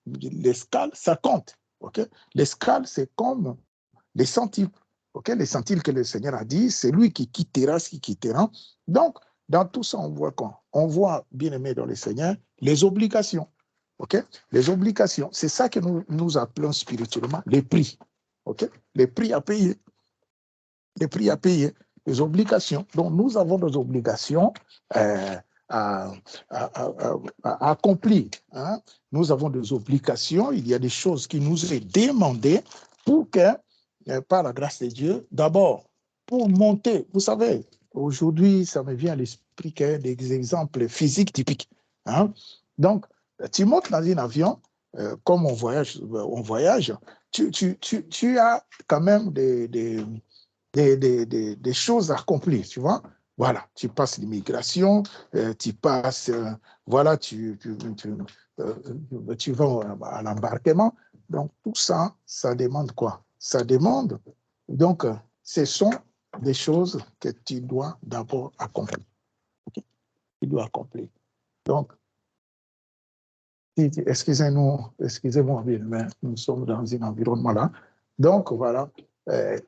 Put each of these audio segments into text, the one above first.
l'escale, ça compte. Okay? L'escale, c'est comme les centimes. Okay? Les centimes que le Seigneur a dit, c'est lui qui quittera ce qui quittera. Donc, dans tout ça, on voit quoi? On voit, bien aimé dans le Seigneur, les obligations. Okay? Les obligations, c'est ça que nous appelons spirituellement les prix. Okay? Les prix à payer. Les prix à payer, les obligations. Donc, nous avons des obligations à accomplir. Hein? Nous avons des obligations, il y a des choses qui nous sont demandées pour que, par la grâce de Dieu, d'abord, pour monter, vous savez, aujourd'hui, ça me vient à l'esprit des exemples physiques typiques. Hein? Donc, tu montes dans un avion, comme on voyage, tu as quand même des choses à accomplir, tu vois. Voilà, tu passes l'immigration, tu passes, voilà, tu vas à l'embarquement. Donc, tout ça, ça demande quoi? Ça demande, donc, ce sont des choses que tu dois d'abord accomplir. Okay? Tu dois accomplir. Donc, excusez-moi, mais nous sommes dans un environnement là. Donc, voilà,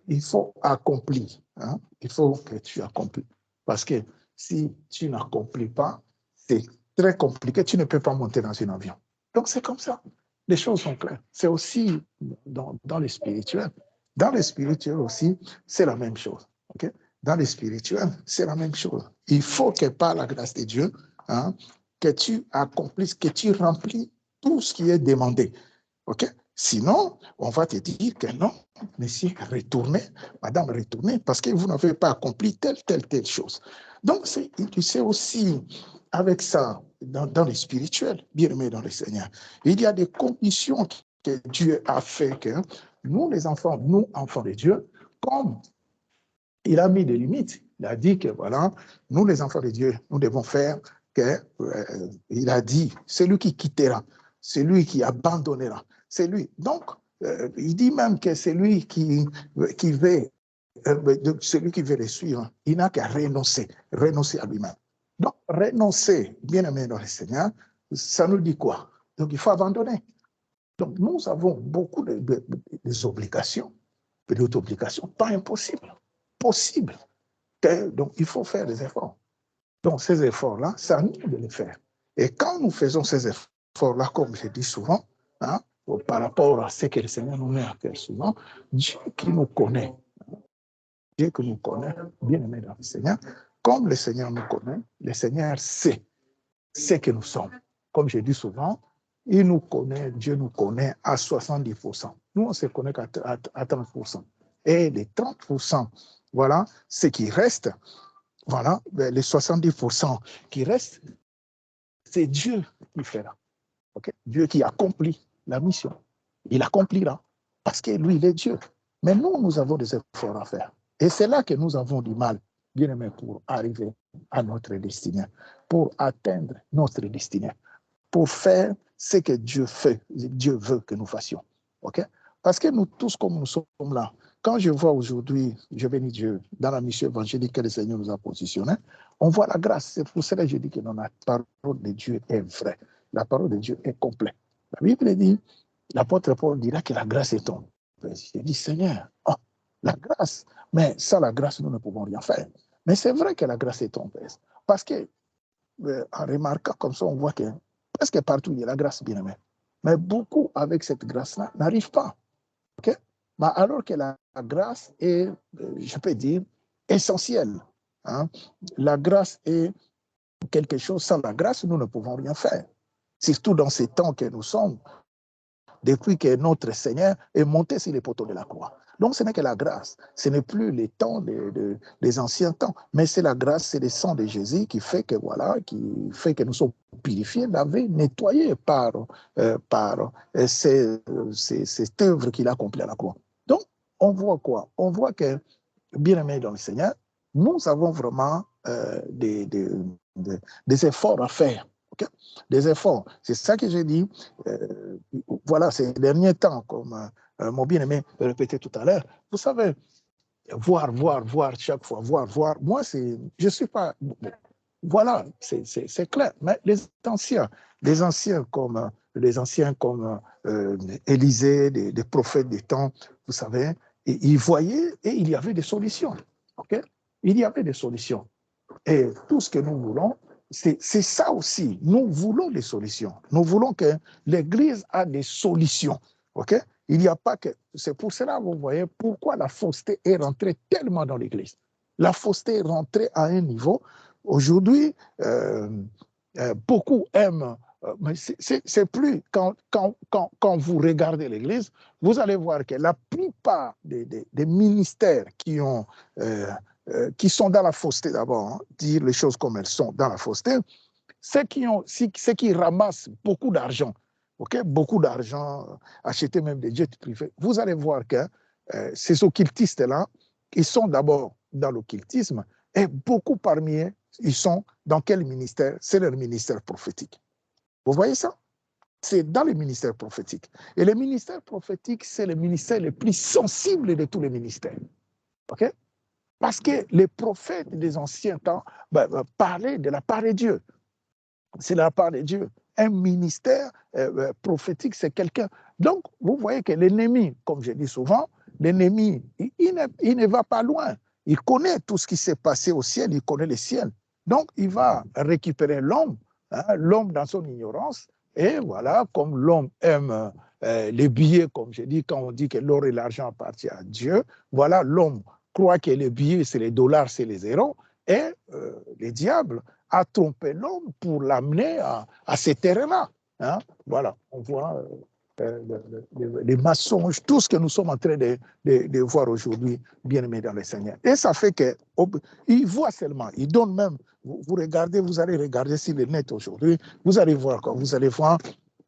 il faut accomplir. Hein? Il faut que tu accomplis. Parce que si tu n'accomplis pas, c'est très compliqué. Tu ne peux pas monter dans un avion. Donc, c'est comme ça. Les choses sont claires. C'est aussi dans le spirituel. Dans le spirituel aussi, c'est la même chose. Okay? Dans le spirituel, c'est la même chose. Il faut que par la grâce de Dieu, hein, que tu accomplisses, que tu remplis tout ce qui est demandé. OK? Sinon, on va te dire que non, monsieur, retournez, madame, retournez, parce que vous n'avez pas accompli telle chose. Donc, tu sais aussi, avec ça, dans le spirituel, bien aimé dans le Seigneur, il y a des conditions que Dieu a fait que nous, les enfants, nous, enfants de Dieu, comme il a mis des limites, il a dit que voilà, nous, les enfants de Dieu, nous devons faire il a dit, c'est lui qui quittera, c'est lui qui abandonnera, c'est lui. Donc, il dit même que c'est lui qui veut, celui qui veut le suivre, il n'a qu'à renoncer à lui-même. Donc, renoncer, bien aimé dans le Seigneur, ça nous dit quoi? Donc, il faut abandonner. Donc, nous avons beaucoup des obligations, des obligations pas impossibles, possibles. Donc, il faut faire des efforts. Donc, ces efforts-là, c'est à nous de les faire. Et quand nous faisons ces efforts-là, comme je dis souvent, hein, par rapport à ce que le Seigneur nous met à faire souvent, Dieu qui nous connaît, Dieu qui nous connaît, bien aimé dans le Seigneur, comme le Seigneur nous connaît, le Seigneur sait ce que nous sommes. Comme je dis souvent, il nous connaît, Dieu nous connaît à 70%. Nous, on ne se connaît qu'à 30%. Et les 30%, voilà, ce qui reste, voilà, les 70% qui restent, c'est Dieu qui fera. Okay? Dieu qui accomplit la mission. Il accomplira parce que lui, il est Dieu. Mais nous avons des efforts à faire. Et c'est là que nous avons du mal, bien aimé, pour arriver à notre destinée, pour atteindre notre destinée, pour faire ce que Dieu veut que nous fassions. Okay? Parce que nous tous, comme nous sommes là, quand je vois aujourd'hui, je bénis Dieu, dans la mission évangélique que le Seigneur nous a positionnée, on voit la grâce. C'est pour cela que je dis que la parole de Dieu est vraie. La parole de Dieu est complète. La Bible dit, l'apôtre Paul dira que la grâce est tombée. Je dis, Seigneur, oh, la grâce. Mais sans la grâce, nous ne pouvons rien faire. Mais c'est vrai que la grâce est tombée. Parce que, en remarquant comme ça, on voit que presque partout, il y a la grâce, bien aimé. Mais beaucoup, avec cette grâce-là, n'arrivent pas. Okay? Mais alors que la grâce est, je peux dire, essentielle. Hein? La grâce est quelque chose, sans la grâce, nous ne pouvons rien faire. Surtout dans ces temps que nous sommes, depuis que notre Seigneur est monté sur les poteaux de la croix. Donc ce n'est que la grâce, ce n'est plus les temps des anciens temps, mais c'est la grâce, c'est le sang de Jésus qui fait que voilà, qui fait que nous sommes purifiés, lavés, nettoyés par cette œuvre qu'il a accomplie à la croix. Donc on voit quoi? On voit que, bien aimés dans le Seigneur, nous avons vraiment des efforts à faire. Okay? Des efforts. C'est ça que j'ai dit. Voilà, ces derniers temps, comme mon bien-aimé répétait tout à l'heure, vous savez, voir chaque fois, voir. Moi, je ne suis pas. Voilà, c'est clair. Mais les anciens comme les anciens comme Élisée, des prophètes des temps, vous savez, et ils voyaient et il y avait des solutions. Okay? Il y avait des solutions. Et tout ce que nous voulons, c'est ça aussi. Nous voulons des solutions. Nous voulons que l'Église a des solutions. Okay? Il n'y a pas que... C'est pour cela, vous voyez, pourquoi la fausseté est rentrée tellement dans l'Église. La fausseté est rentrée à un niveau. Aujourd'hui, beaucoup aiment... mais c'est plus... Quand vous regardez l'Église, vous allez voir que la plupart des ministères qui sont dans la fausseté d'abord, hein, dire les choses comme elles sont dans la fausseté, ceux qui ramassent beaucoup d'argent, okay? Beaucoup d'argent, acheter même des jets privés, vous allez voir que ces occultistes-là, ils sont d'abord dans l'occultisme et beaucoup parmi eux, ils sont dans quel ministère? C'est leur ministère prophétique. Vous voyez ça? C'est dans les ministères prophétiques. Et les ministères prophétiques, c'est le ministère le plus sensible de tous les ministères. OK? Parce que les prophètes des anciens temps parlaient de la part de Dieu. C'est la part de Dieu. Un ministère prophétique, c'est quelqu'un. Donc, vous voyez que l'ennemi, comme je dis souvent, l'ennemi, il ne va pas loin. Il connaît tout ce qui s'est passé au ciel, il connaît le ciel. Donc, il va récupérer l'homme, hein, l'homme dans son ignorance. Et voilà, comme l'homme aime les billets, comme je dis, quand on dit que l'or et l'argent appartiennent à Dieu, voilà, l'homme croit que les billets, c'est les dollars, c'est les zéros. Et le diable a trompé l'homme pour l'amener à ces terrains-là. Hein? Voilà, on voit les mensonges, tout ce que nous sommes en train de voir aujourd'hui, bien aimés dans le Seigneur. Et ça fait qu'ils voient seulement, ils donnent même, vous regardez, vous allez regarder sur le net aujourd'hui, vous allez voir,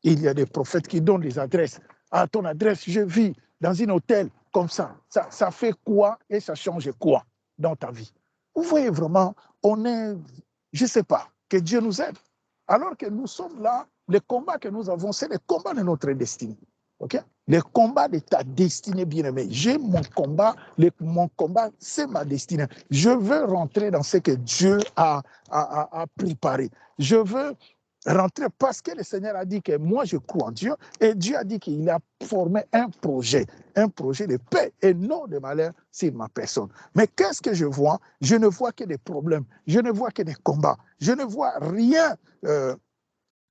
il y a des prophètes qui donnent des adresses. À ton adresse, je vis dans un hôtel comme ça. Ça fait quoi et ça change quoi dans ta vie? Vous voyez vraiment, on est, je ne sais pas, que Dieu nous aide. Alors que nous sommes là, le combat que nous avons, c'est le combat de notre destinée. Okay? Le combat de ta destinée, bien-aimé. J'ai mon combat, c'est ma destinée. Je veux rentrer dans ce que Dieu a préparé. Je veux rentrer parce que le Seigneur a dit que moi je crois en Dieu et Dieu a dit qu'il a formé un projet de paix et non de malheur sur ma personne. Mais qu'est-ce que je vois? Je ne vois que des problèmes, je ne vois que des combats, je ne vois rien,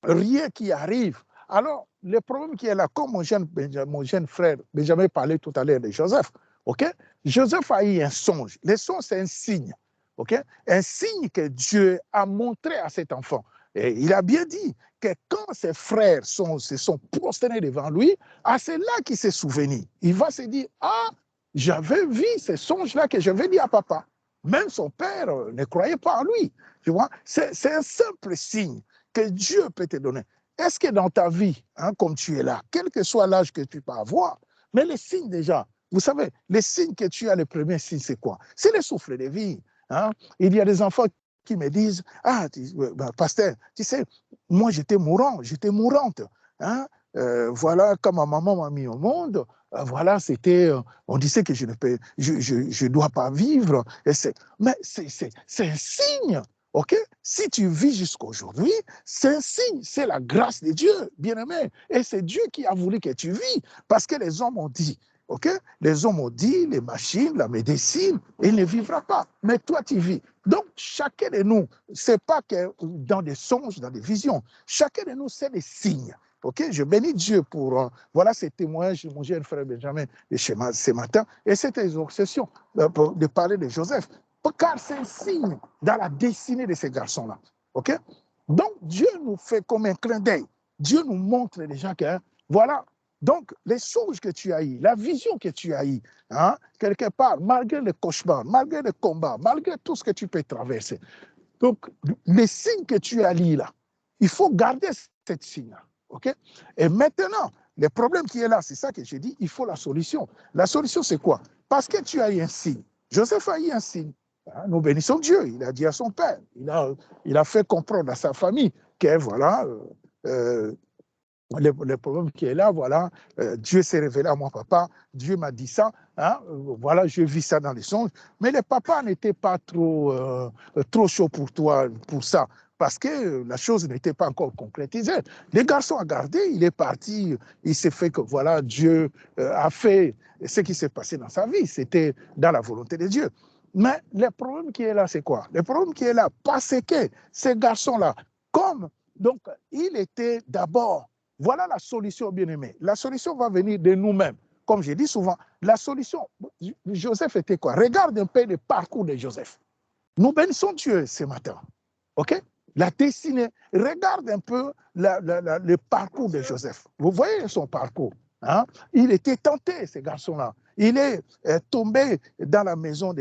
rien qui arrive. Alors, le problème qui est là, comme mon jeune frère Benjamin parlait tout à l'heure de Joseph, okay? Joseph a eu un songe. Le songe, c'est un signe. Okay? Un signe que Dieu a montré à cet enfant. Et il a bien dit que quand ses frères se sont prosternés devant lui, c'est là qu'il s'est souvenu. Il va se dire, ah, j'avais vu ces songes-là que j'avais dit à papa. Même son père ne croyait pas en lui. Tu vois, c'est un simple signe que Dieu peut te donner. Est-ce que dans ta vie, hein, comme tu es là, quel que soit l'âge que tu peux avoir, mais les signes déjà, vous savez, les signes que tu as, le premier signe, c'est quoi? C'est le souffle de vie. Hein? Il y a des enfants qui me disent, pasteur, tu sais, moi j'étais mourante. Hein? Voilà, quand ma maman m'a mis au monde, voilà, c'était, on disait que je ne dois pas vivre. Mais c'est un signe. OK? Si tu vis jusqu'à aujourd'hui, c'est un signe, c'est la grâce de Dieu, bien-aimé. Et c'est Dieu qui a voulu que tu vis, parce que les hommes ont dit, OK? Les hommes ont dit, les machines, la médecine, il ne vivra pas. Mais toi, tu vis. Donc, chacun de nous, ce n'est pas que dans des songes, dans des visions. Chacun de nous, c'est des signes. OK? Je bénis Dieu pour voilà ces témoignages de mon jeune frère Benjamin de ce matin et cette exhortation de parler de Joseph. Car c'est un signe dans la destinée de ces garçons-là. OK? Donc, Dieu nous fait comme un clin d'œil. Dieu nous montre déjà que, voilà, donc les choses que tu as eues, la vision que tu as eue, hein, quelque part, malgré les cauchemars, malgré les combats, malgré tout ce que tu peux traverser, donc les signes que tu as lus là, il faut garder cette signe-là. OK? Et maintenant, le problème qui est là, c'est ça que j'ai dit, il faut la solution. La solution, c'est quoi? Parce que tu as eu un signe. Joseph a eu un signe. Nous bénissons Dieu. Il a dit à son père, il a fait comprendre à sa famille que voilà, le problème qui est là, voilà, Dieu s'est révélé à mon papa, Dieu m'a dit ça, hein, voilà, je vis ça dans les songes. Mais le papa n'était pas trop chaud pour toi, pour ça. parce que la chose n'était pas encore concrétisée. Les garçons ont gardé, il est parti, il s'est fait que voilà, Dieu a fait ce qui s'est passé dans sa vie, c'était dans la volonté de Dieu. Mais le problème qui est là, c'est quoi? Le problème qui est là, parce que ces garçons-là, comme, donc, il était d'abord, voilà la solution, bien-aimé. La solution va venir de nous-mêmes. Comme je dis souvent, la solution, Joseph était quoi? Regarde un peu le parcours de Joseph. Nous bénissons Dieu ce matin. OK? La destinée. Regarde un peu le parcours de Joseph. Vous voyez son parcours. Hein? Il était tenté, ce garçon-là. Il est tombé dans la maison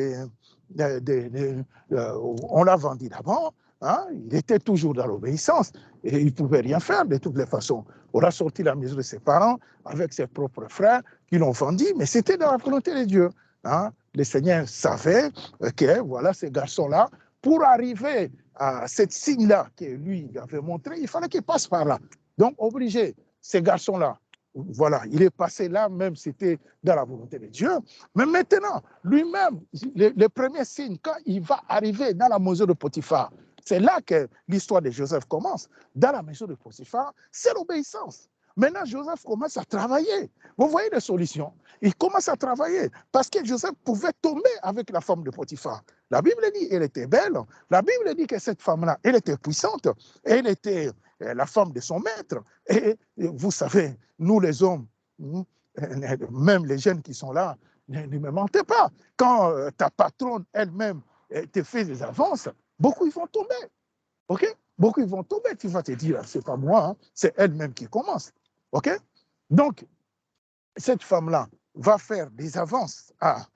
on l'a vendu d'abord. Hein? Il était toujours dans l'obéissance et il ne pouvait rien faire de toutes les façons. On a sorti la maison de ses parents avec ses propres frères qui l'ont vendu, mais c'était dans la volonté de Dieu. Hein? Le Seigneur savait que voilà, ces garçons-là, pour arriver à cette signe-là que lui avait montré, il fallait qu'il passe par là. Donc, obligé, ces garçons-là, voilà, il est passé là, même c'était dans la volonté de Dieu. Mais maintenant, lui-même, le premier signe, quand il va arriver dans la maison de Potiphar, c'est là que l'histoire de Joseph commence. Dans la maison de Potiphar, c'est l'obéissance. Maintenant, Joseph commence à travailler. Vous voyez les solutions. Il commence à travailler parce que Joseph pouvait tomber avec la femme de Potiphar. La Bible dit qu'elle était belle. La Bible dit que cette femme-là, elle était puissante. Elle était la femme de son maître. Et vous savez, nous les hommes, même les jeunes qui sont là, ne me mentez pas. Quand ta patronne elle-même te fait des avances, beaucoup ils vont tomber. OK? Beaucoup ils vont tomber. Tu vas te dire, c'est pas moi, hein, c'est elle-même qui commence. OK? Donc, cette femme-là va faire des avances à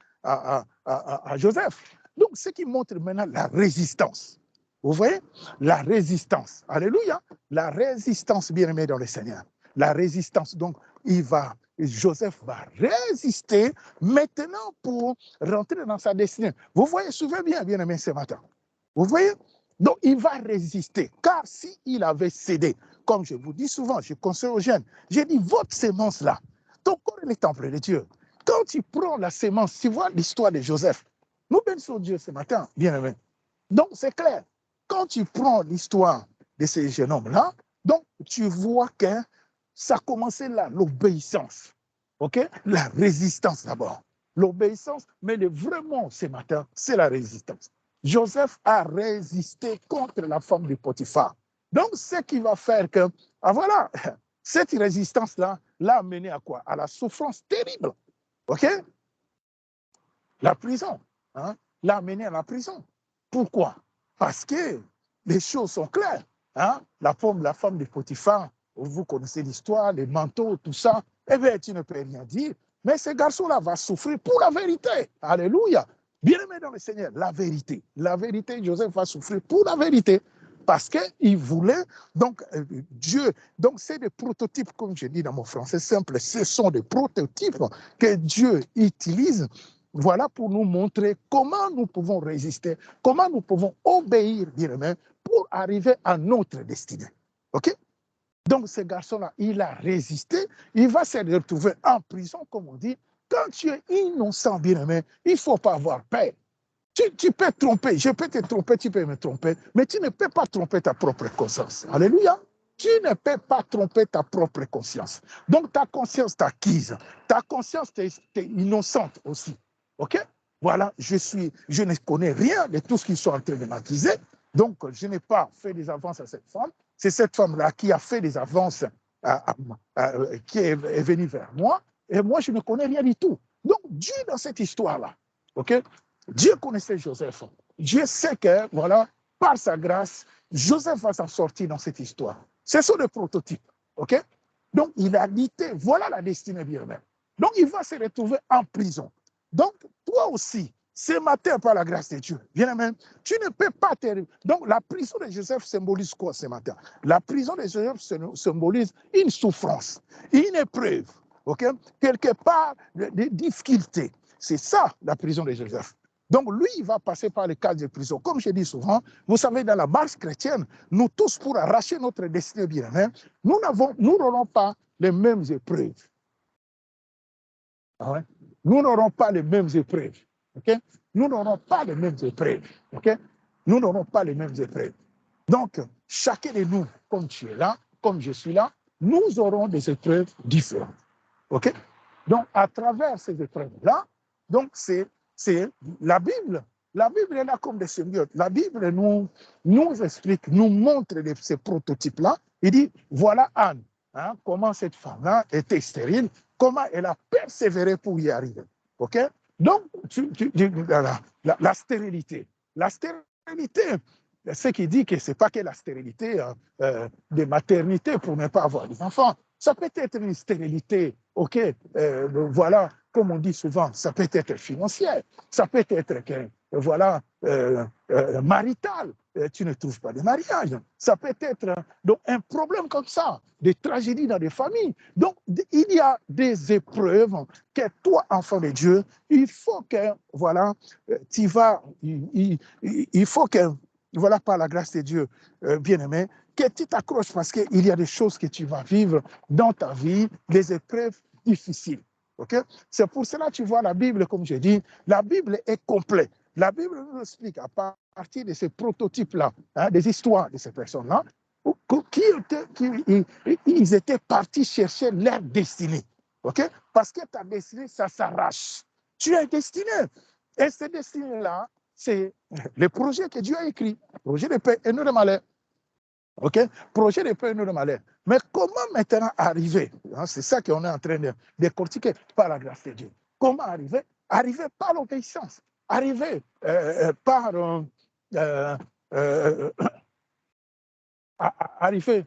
Joseph. Donc, ce qui montre maintenant la résistance. Vous voyez? La résistance. Alléluia. La résistance, bien-aimé dans le Seigneur. La résistance. Donc, Joseph va résister maintenant pour rentrer dans sa destinée. Vous voyez, souvenez bien, bien-aimé, ce matin. Vous voyez? Donc, il va résister. Car s'il avait cédé, comme je vous dis souvent, je conseille aux jeunes, j'ai dit, votre sémence-là, ton corps est le temple de Dieu. Quand tu prends la sémence, tu vois l'histoire de Joseph. Nous bénissons Dieu ce matin, bien-aimé. Donc, c'est clair. Quand tu prends l'histoire de ces jeunes hommes-là, donc, tu vois que ça a commencé là, l'obéissance. OK? La résistance d'abord. L'obéissance, mais vraiment, ce matin, c'est la résistance. Joseph a résisté contre la femme de Potiphar. Donc, ce qui va faire que, voilà, cette résistance-là l'a amené à quoi? À la souffrance terrible. OK? La prison. Hein? L'a amené à la prison. Pourquoi? Parce que les choses sont claires. Hein? La femme de Potiphar, vous connaissez l'histoire, les manteaux, tout ça. Eh bien, tu ne peux rien dire. Mais ce garçon-là va souffrir pour la vérité. Alléluia. Bien-aimé dans le Seigneur, la vérité. La vérité, Joseph va souffrir pour la vérité. Parce qu'il voulait, donc Dieu, donc c'est des prototypes, comme je dis dans mon français simple, ce sont des prototypes que Dieu utilise, voilà, pour nous montrer comment nous pouvons résister, comment nous pouvons obéir, bien-aimé, pour arriver à notre destinée. OK? Donc ce garçon-là, il a résisté, il va se retrouver en prison, comme on dit. Quand tu es innocent, bien-aimé, il ne faut pas avoir peur. Tu peux te tromper, je peux te tromper, tu peux me tromper, mais tu ne peux pas tromper ta propre conscience. Alléluia. Tu ne peux pas tromper ta propre conscience. Donc ta conscience t'acquise. Ta conscience t'est innocente aussi. OK? Voilà, je ne connais rien de tout ce qu'ils sont en train de m'accuser. Donc je n'ai pas fait des avances à cette femme. C'est cette femme-là qui a fait des avances, qui est venue vers moi. Et moi, je ne connais rien du tout. Donc Dieu dans cette histoire-là, OK? Dieu connaissait Joseph. Dieu sait que, voilà, par sa grâce, Joseph va s'en sortir dans cette histoire. Ce sont des prototypes. OK? Donc, il a dit, voilà la destinée bien-aimée. Donc, il va se retrouver en prison. Donc, toi aussi, ce matin, par la grâce de Dieu, bien-aimé, tu ne peux pas te... Donc, la prison de Joseph symbolise quoi ce matin? La prison de Joseph symbolise une souffrance, une épreuve. OK? Quelque part, des difficultés. C'est ça, la prison de Joseph. Donc, lui, il va passer par les cas de prison. Comme je dis souvent, vous savez, dans la marche chrétienne, nous tous, pour arracher notre destinée bien-aimée, nous n'aurons pas les mêmes épreuves. Ah ouais? Nous n'aurons pas les mêmes épreuves. Okay? Nous n'aurons pas les mêmes épreuves. Okay? Nous n'aurons pas les mêmes épreuves. Donc, chacun de nous, comme tu es là, comme je suis là, nous aurons des épreuves différentes. OK? Donc, à travers ces épreuves-là, donc c'est la Bible. La Bible est là comme des symbiotes. La Bible nous explique, nous montre ces prototypes-là. Il dit, voilà Anne, hein, comment cette femme-là était stérile, comment elle a persévéré pour y arriver. OK? Donc, la stérilité. La stérilité, ce qui dit que ce n'est pas que la stérilité de maternité pour ne pas avoir des enfants. Ça peut être une stérilité, OK, voilà, comme on dit souvent, ça peut être financière, ça peut être que, voilà, marital, tu ne trouves pas de mariage, ça peut être donc, un problème comme ça, des tragédies dans des familles. Donc, il y a des épreuves que toi, enfant de Dieu, il faut que, voilà, tu vas, il faut que, voilà, par la grâce de Dieu, bien-aimé, que tu t'accroches parce qu'il y a des choses que tu vas vivre dans ta vie, des épreuves difficiles. Okay? C'est pour cela que tu vois la Bible, comme je dis, la Bible est complète. La Bible nous explique à partir de ces prototypes-là, hein, des histoires de ces personnes-là, ils étaient partis chercher leur destinée. Okay? Parce que ta destinée, ça s'arrache. Tu es destiné. Et cette destinée-là, c'est le projet que Dieu a écrit, projet de paix et non de malheur. OK? Projet de paix et non de malheur. Mais comment maintenant arriver, hein, c'est ça qu'on est en train de décortiquer par la grâce de Dieu. Comment arriver? Arriver par l'obéissance. Arriver par arriver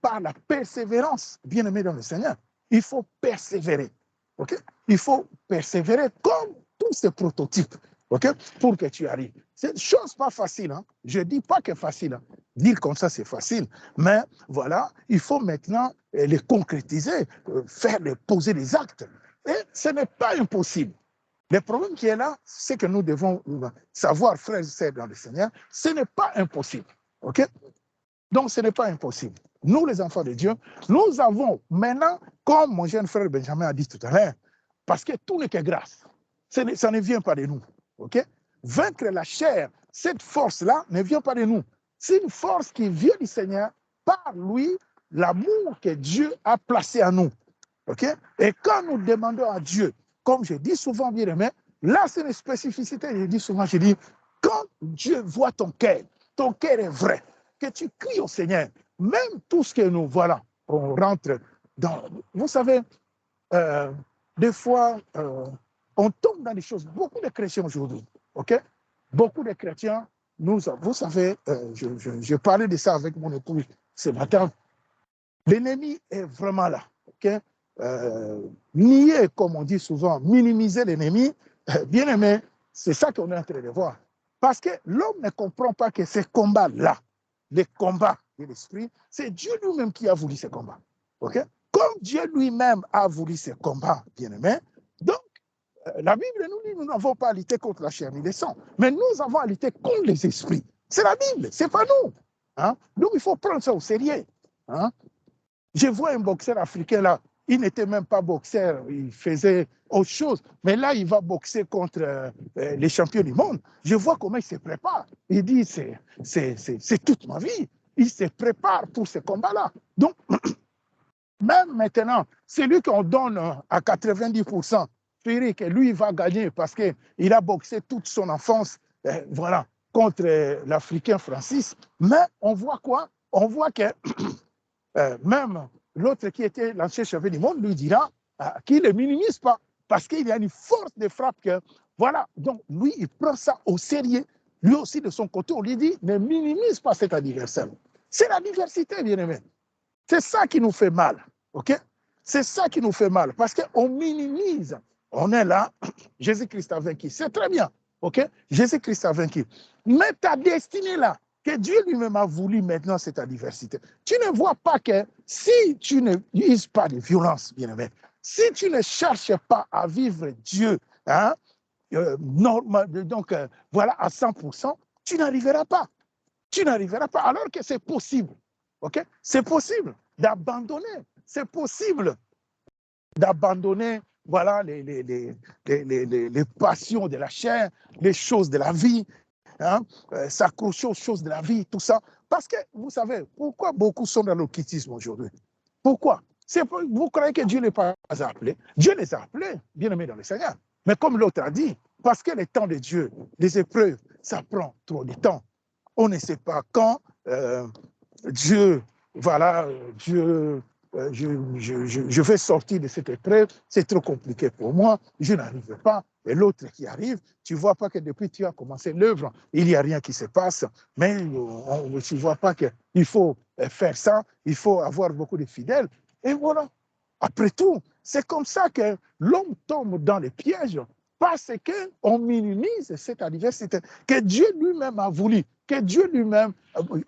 par la persévérance, bien aimé dans le Seigneur. Il faut persévérer. Okay? Il faut persévérer comme tous ces prototypes, okay? Pour que tu arrives. C'est une chose pas facile. Hein? Je ne dis pas que c'est facile. Hein? Dire comme ça, c'est facile. Mais voilà, il faut maintenant les concrétiser, poser des actes. Et ce n'est pas impossible. Le problème qui est là, c'est que nous devons savoir, frères et sœurs dans le Seigneur, ce n'est pas impossible. OK? Donc, ce n'est pas impossible. Nous, les enfants de Dieu, nous avons maintenant, comme mon jeune frère Benjamin a dit tout à l'heure, parce que tout n'est que grâce. Ça ne vient pas de nous. Okay? Vaincre la chair, cette force-là ne vient pas de nous. C'est une force qui vient du Seigneur par lui, l'amour que Dieu a placé en nous. Okay? Et quand nous demandons à Dieu, comme je dis souvent, bien aimé, là c'est une spécificité, je dis souvent, je dis, quand Dieu voit ton cœur est vrai, que tu cries au Seigneur, même tout ce que nous, voilà, on rentre dans, vous savez, des fois, on tombe dans des choses, beaucoup de chrétiens aujourd'hui, ok? Beaucoup de chrétiens, vous savez, je parlais de ça avec mon époux ce matin, l'ennemi est vraiment là, ok? Nier, comme on dit souvent, minimiser l'ennemi, bien aimé, c'est ça qu'on est en train de voir. Parce que l'homme ne comprend pas que ces combats-là, les combats de l'esprit, c'est Dieu lui-même qui a voulu ces combats. Okay? Comme Dieu lui-même a voulu ces combats, bien aimé, donc la Bible nous dit nous n'avons pas à lutter contre la chair ni le sang, mais nous avons à lutter contre les esprits. C'est la Bible, c'est pas nous. Hein? Donc il faut prendre ça au sérieux. Hein? Je vois un boxeur africain là, il n'était même pas boxeur, il faisait autre chose. Mais là, il va boxer contre les champions du monde. Je vois comment il se prépare. Il dit, c'est toute ma vie. Il se prépare pour ce combat-là. Donc, même maintenant, celui qu'on donne à 90%, que lui, il va gagner parce qu'il a boxé toute son enfance, voilà, contre l'Africain Francis. Mais on voit quoi? On voit que même l'autre qui était l'ancien champion du monde lui dira qu'il ne minimise pas parce qu'il y a une force de frappe que, voilà, donc lui, il prend ça au sérieux. Lui aussi, de son côté, on lui dit, ne minimise pas cet adversaire. C'est la diversité, bien aimé. C'est ça qui nous fait mal, ok? C'est ça qui nous fait mal parce qu'on minimise. On est là, Jésus-Christ a vaincu, c'est très bien, ok? Jésus-Christ a vaincu. Mais ta destinée là, que Dieu lui-même a voulu maintenant, c'est ta diversité. Tu ne vois pas que si tu ne uses pas de violence, bien-aimé, si tu ne cherches pas à vivre Dieu, hein, normal, donc voilà, à 100%, tu n'arriveras pas. Tu n'arriveras pas, alors que c'est possible. Okay? C'est possible d'abandonner. C'est possible d'abandonner voilà, les passions de la chair, les choses de la vie, hein, s'accrocher aux choses de la vie, tout ça, Parce que, vous savez, pourquoi beaucoup sont dans l'occultisme aujourd'hui? Pourquoi? Vous croyez que Dieu n'est pas appelé? Dieu les a appelés, bien aimés dans le Seigneur. Mais comme l'autre a dit, parce que le temps de Dieu, les épreuves, ça prend trop de temps. On ne sait pas quand Dieu, voilà, Dieu, je vais sortir de cette épreuve, c'est trop compliqué pour moi, je n'arrive pas. Et l'autre qui arrive, tu ne vois pas que depuis que tu as commencé l'œuvre, il n'y a rien qui se passe, mais tu ne vois pas qu'il faut faire ça, il faut avoir beaucoup de fidèles. Et voilà. Après tout, c'est comme ça que l'homme tombe dans les pièges, parce qu'on minimise cette adversité que Dieu lui-même a voulu, que Dieu lui-même...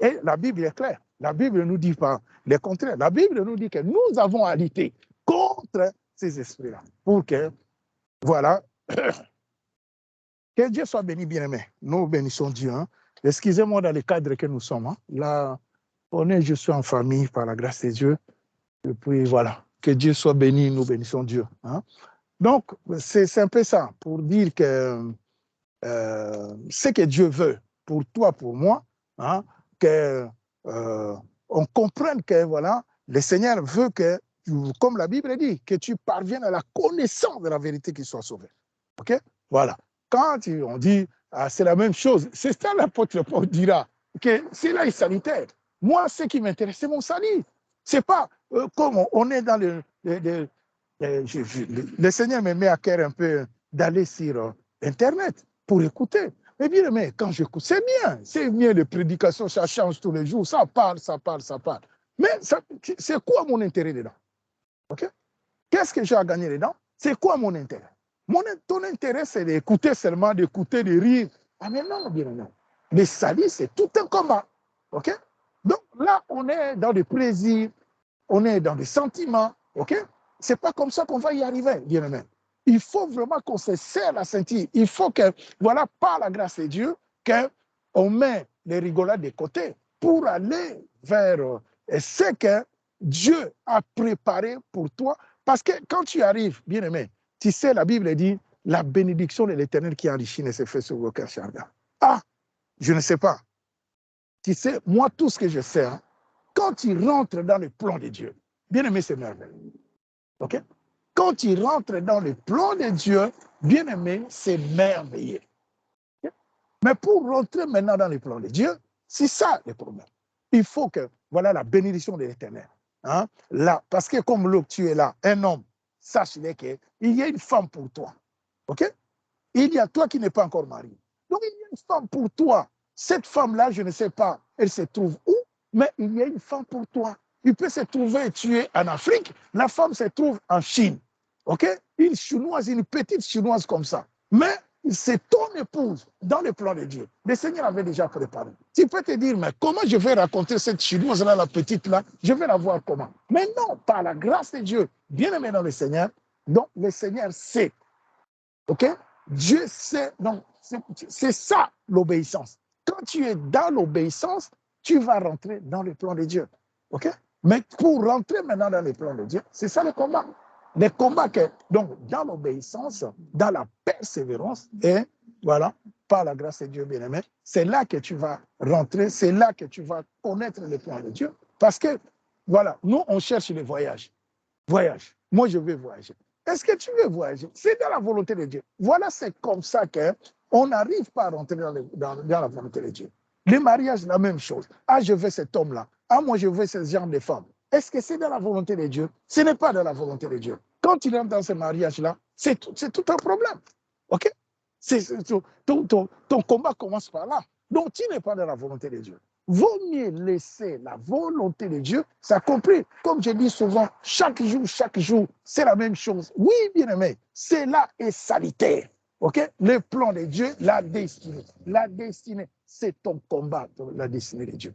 Et la Bible est claire. La Bible ne nous dit pas le contraire. La Bible nous dit que nous avons à lutter contre ces esprits-là. Pour que, voilà, que Dieu soit béni, bien-aimé. Nous bénissons Dieu. Hein. Excusez-moi dans le cadre que nous sommes. Hein. Là, je suis en famille par la grâce de Dieu. Et puis voilà, que Dieu soit béni, nous bénissons Dieu. Hein. Donc, c'est un peu ça, pour dire que ce que Dieu veut pour toi, pour moi, hein, que on comprenne que voilà, le Seigneur veut que, comme la Bible dit, que tu parviennes à la connaissance de la vérité qui soit sauvée. Ok? Voilà. Quand on dit c'est la même chose, c'est ça l'apôtre Paul dira, que c'est là est sanitaire. Moi, ce qui m'intéresse, c'est mon salut. C'est pas comme on est dans le Seigneur me met à cœur un peu d'aller sur Internet pour écouter. Mais bien, mais quand j'écoute, c'est bien les prédications, ça change tous les jours, ça parle. Mais c'est quoi mon intérêt dedans? Okay? Qu'est-ce que j'ai à gagner dedans? C'est quoi mon intérêt? Ton intérêt, c'est d'écouter seulement, d'écouter, de rire. Ah mais non, bien non. Le salut, c'est tout un combat. Ok? Donc là, on est dans des plaisirs, on est dans des sentiments. Ok? C'est pas comme ça qu'on va y arriver, bien aimé. Il faut vraiment qu'on se serre la ceinture. Il faut que, voilà, par la grâce de Dieu, qu'on met les rigolades de côté pour aller vers ce que Dieu a préparé pour toi. Parce que quand tu arrives, bien aimé, tu sais, la Bible dit, la bénédiction de l'Éternel qui enrichit ne se fait sur vos cœurs chardins. Ah, je ne sais pas. Tu sais, moi, tout ce que je sais, hein, quand tu rentres dans le plan de Dieu, bien aimé, c'est merveilleux. OK? Quand tu rentres dans le plan de Dieu, bien aimé, c'est merveilleux. Okay? Mais pour rentrer maintenant dans le plan de Dieu, c'est ça le problème. Il faut que, voilà la bénédiction de l'Éternel. Hein? Là, parce que comme l'autre, tu es là, un homme, sache-le qu'il y a une femme pour toi. OK? Il y a toi qui n'es pas encore marié. Donc, il y a une femme pour toi. Cette femme-là, je ne sais pas, elle se trouve où, mais il y a une femme pour toi. Il peut se trouver, tu es en Afrique, la femme se trouve en Chine. OK? Une chinoise, une petite chinoise comme ça. Mais c'est ton épouse dans le plan de Dieu. Le Seigneur avait déjà préparé. Tu peux te dire, mais comment je vais raconter cette chinoise-là, la petite-là? Je vais la voir comment? Mais non, par la grâce de Dieu, bien aimé dans le Seigneur, donc le Seigneur sait. OK? Dieu sait. Donc, c'est ça l'obéissance. Quand tu es dans l'obéissance, tu vas rentrer dans le plan de Dieu. OK? Mais pour rentrer maintenant dans le plan de Dieu, c'est ça le combat. Le combat que, donc, dans l'obéissance, dans la persévérance, et voilà, par la grâce de Dieu bien-aimé, c'est là que tu vas rentrer, c'est là que tu vas connaître le plan de Dieu. Parce que, voilà, nous, on cherche les voyages. Voyage. Moi, je veux voyager. Est-ce que tu veux voyager? C'est dans la volonté de Dieu. Voilà, c'est comme ça qu'on n'arrive pas à rentrer dans la volonté de Dieu. Le mariage, la même chose. Ah, je veux cet homme-là. Ah, moi, je veux ce genre de femme. Est-ce que c'est dans la volonté de Dieu? Ce n'est pas dans la volonté de Dieu. Quand tu rentres dans ce mariage-là, c'est tout un problème. OK? Ton combat commence par là. Donc, tu n'es pas dans la volonté de Dieu. Vaut mieux laisser la volonté de Dieu s'accomplir. Comme je dis souvent, chaque jour, c'est la même chose. Oui, bien-aimé, cela est salutaire. OK? Le plan de Dieu, la destinée. La destinée, c'est ton combat, la destinée de Dieu.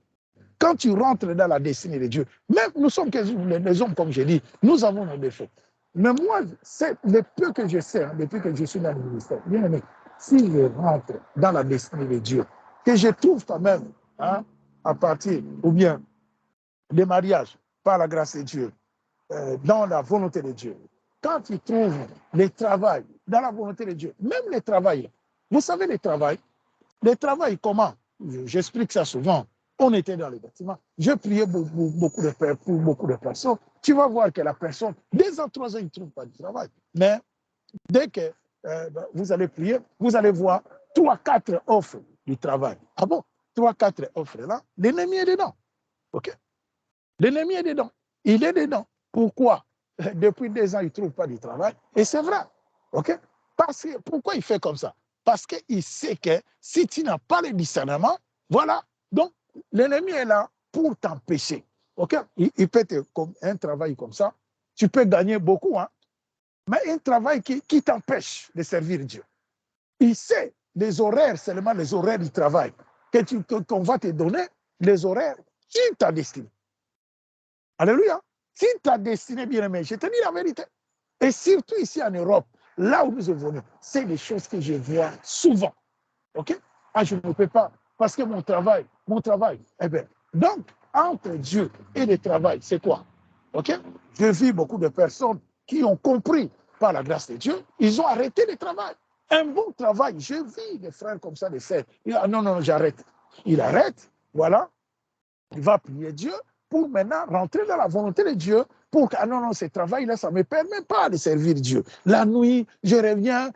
Quand tu rentres dans la destinée de Dieu, même nous sommes les hommes, comme je dis, nous avons nos défauts. Mais moi, c'est le peu que je sais, hein, depuis que je suis dans le ministère, bien aimé, si je rentre dans la destinée de Dieu, que je trouve quand même, hein, à partir, ou bien des mariages, par la grâce de Dieu, dans la volonté de Dieu. Quand tu trouves le travail dans la volonté de Dieu, même le travail, vous savez le travail comment? J'explique ça souvent. On était dans les bâtiments. Je priais pour beaucoup de personnes. Tu vas voir que la personne, 2 ans, 3 ans, il ne trouve pas de travail. Mais dès que vous allez prier, vous allez voir 3, 4 offres du travail. Ah bon? 3, 4 offres là, l'ennemi est dedans. OK? L'ennemi est dedans. Il est dedans. Pourquoi? Depuis 2 ans, il ne trouve pas de travail. Et c'est vrai. OK? Pourquoi il fait comme ça? Parce qu'il sait que si tu n'as pas le discernement, voilà. Donc, l'ennemi est là pour t'empêcher. OK? Il peut te, comme un travail comme ça, tu peux gagner beaucoup, hein? Mais un travail qui t'empêche de servir Dieu. Il sait les horaires, seulement les horaires du travail, qu'on va te donner, les horaires sur ta destinée. Alléluia. Si ta destinée, bien aimé, je te dis la vérité. Et surtout ici en Europe, là où nous sommes venus, c'est des choses que je vois souvent. OK? Ah, je ne peux pas, parce que mon travail, eh bien, donc, entre Dieu et le travail, c'est quoi? OK? Je vis beaucoup de personnes qui ont compris par la grâce de Dieu, ils ont arrêté le travail. Un bon travail, je vis des frères comme ça, des sœurs. Ah, non, non, j'arrête. Il arrête, voilà, il va prier Dieu pour maintenant rentrer dans la volonté de Dieu pour que, ah non, non, ce travail-là, ça ne me permet pas de servir Dieu. La nuit, je reviens,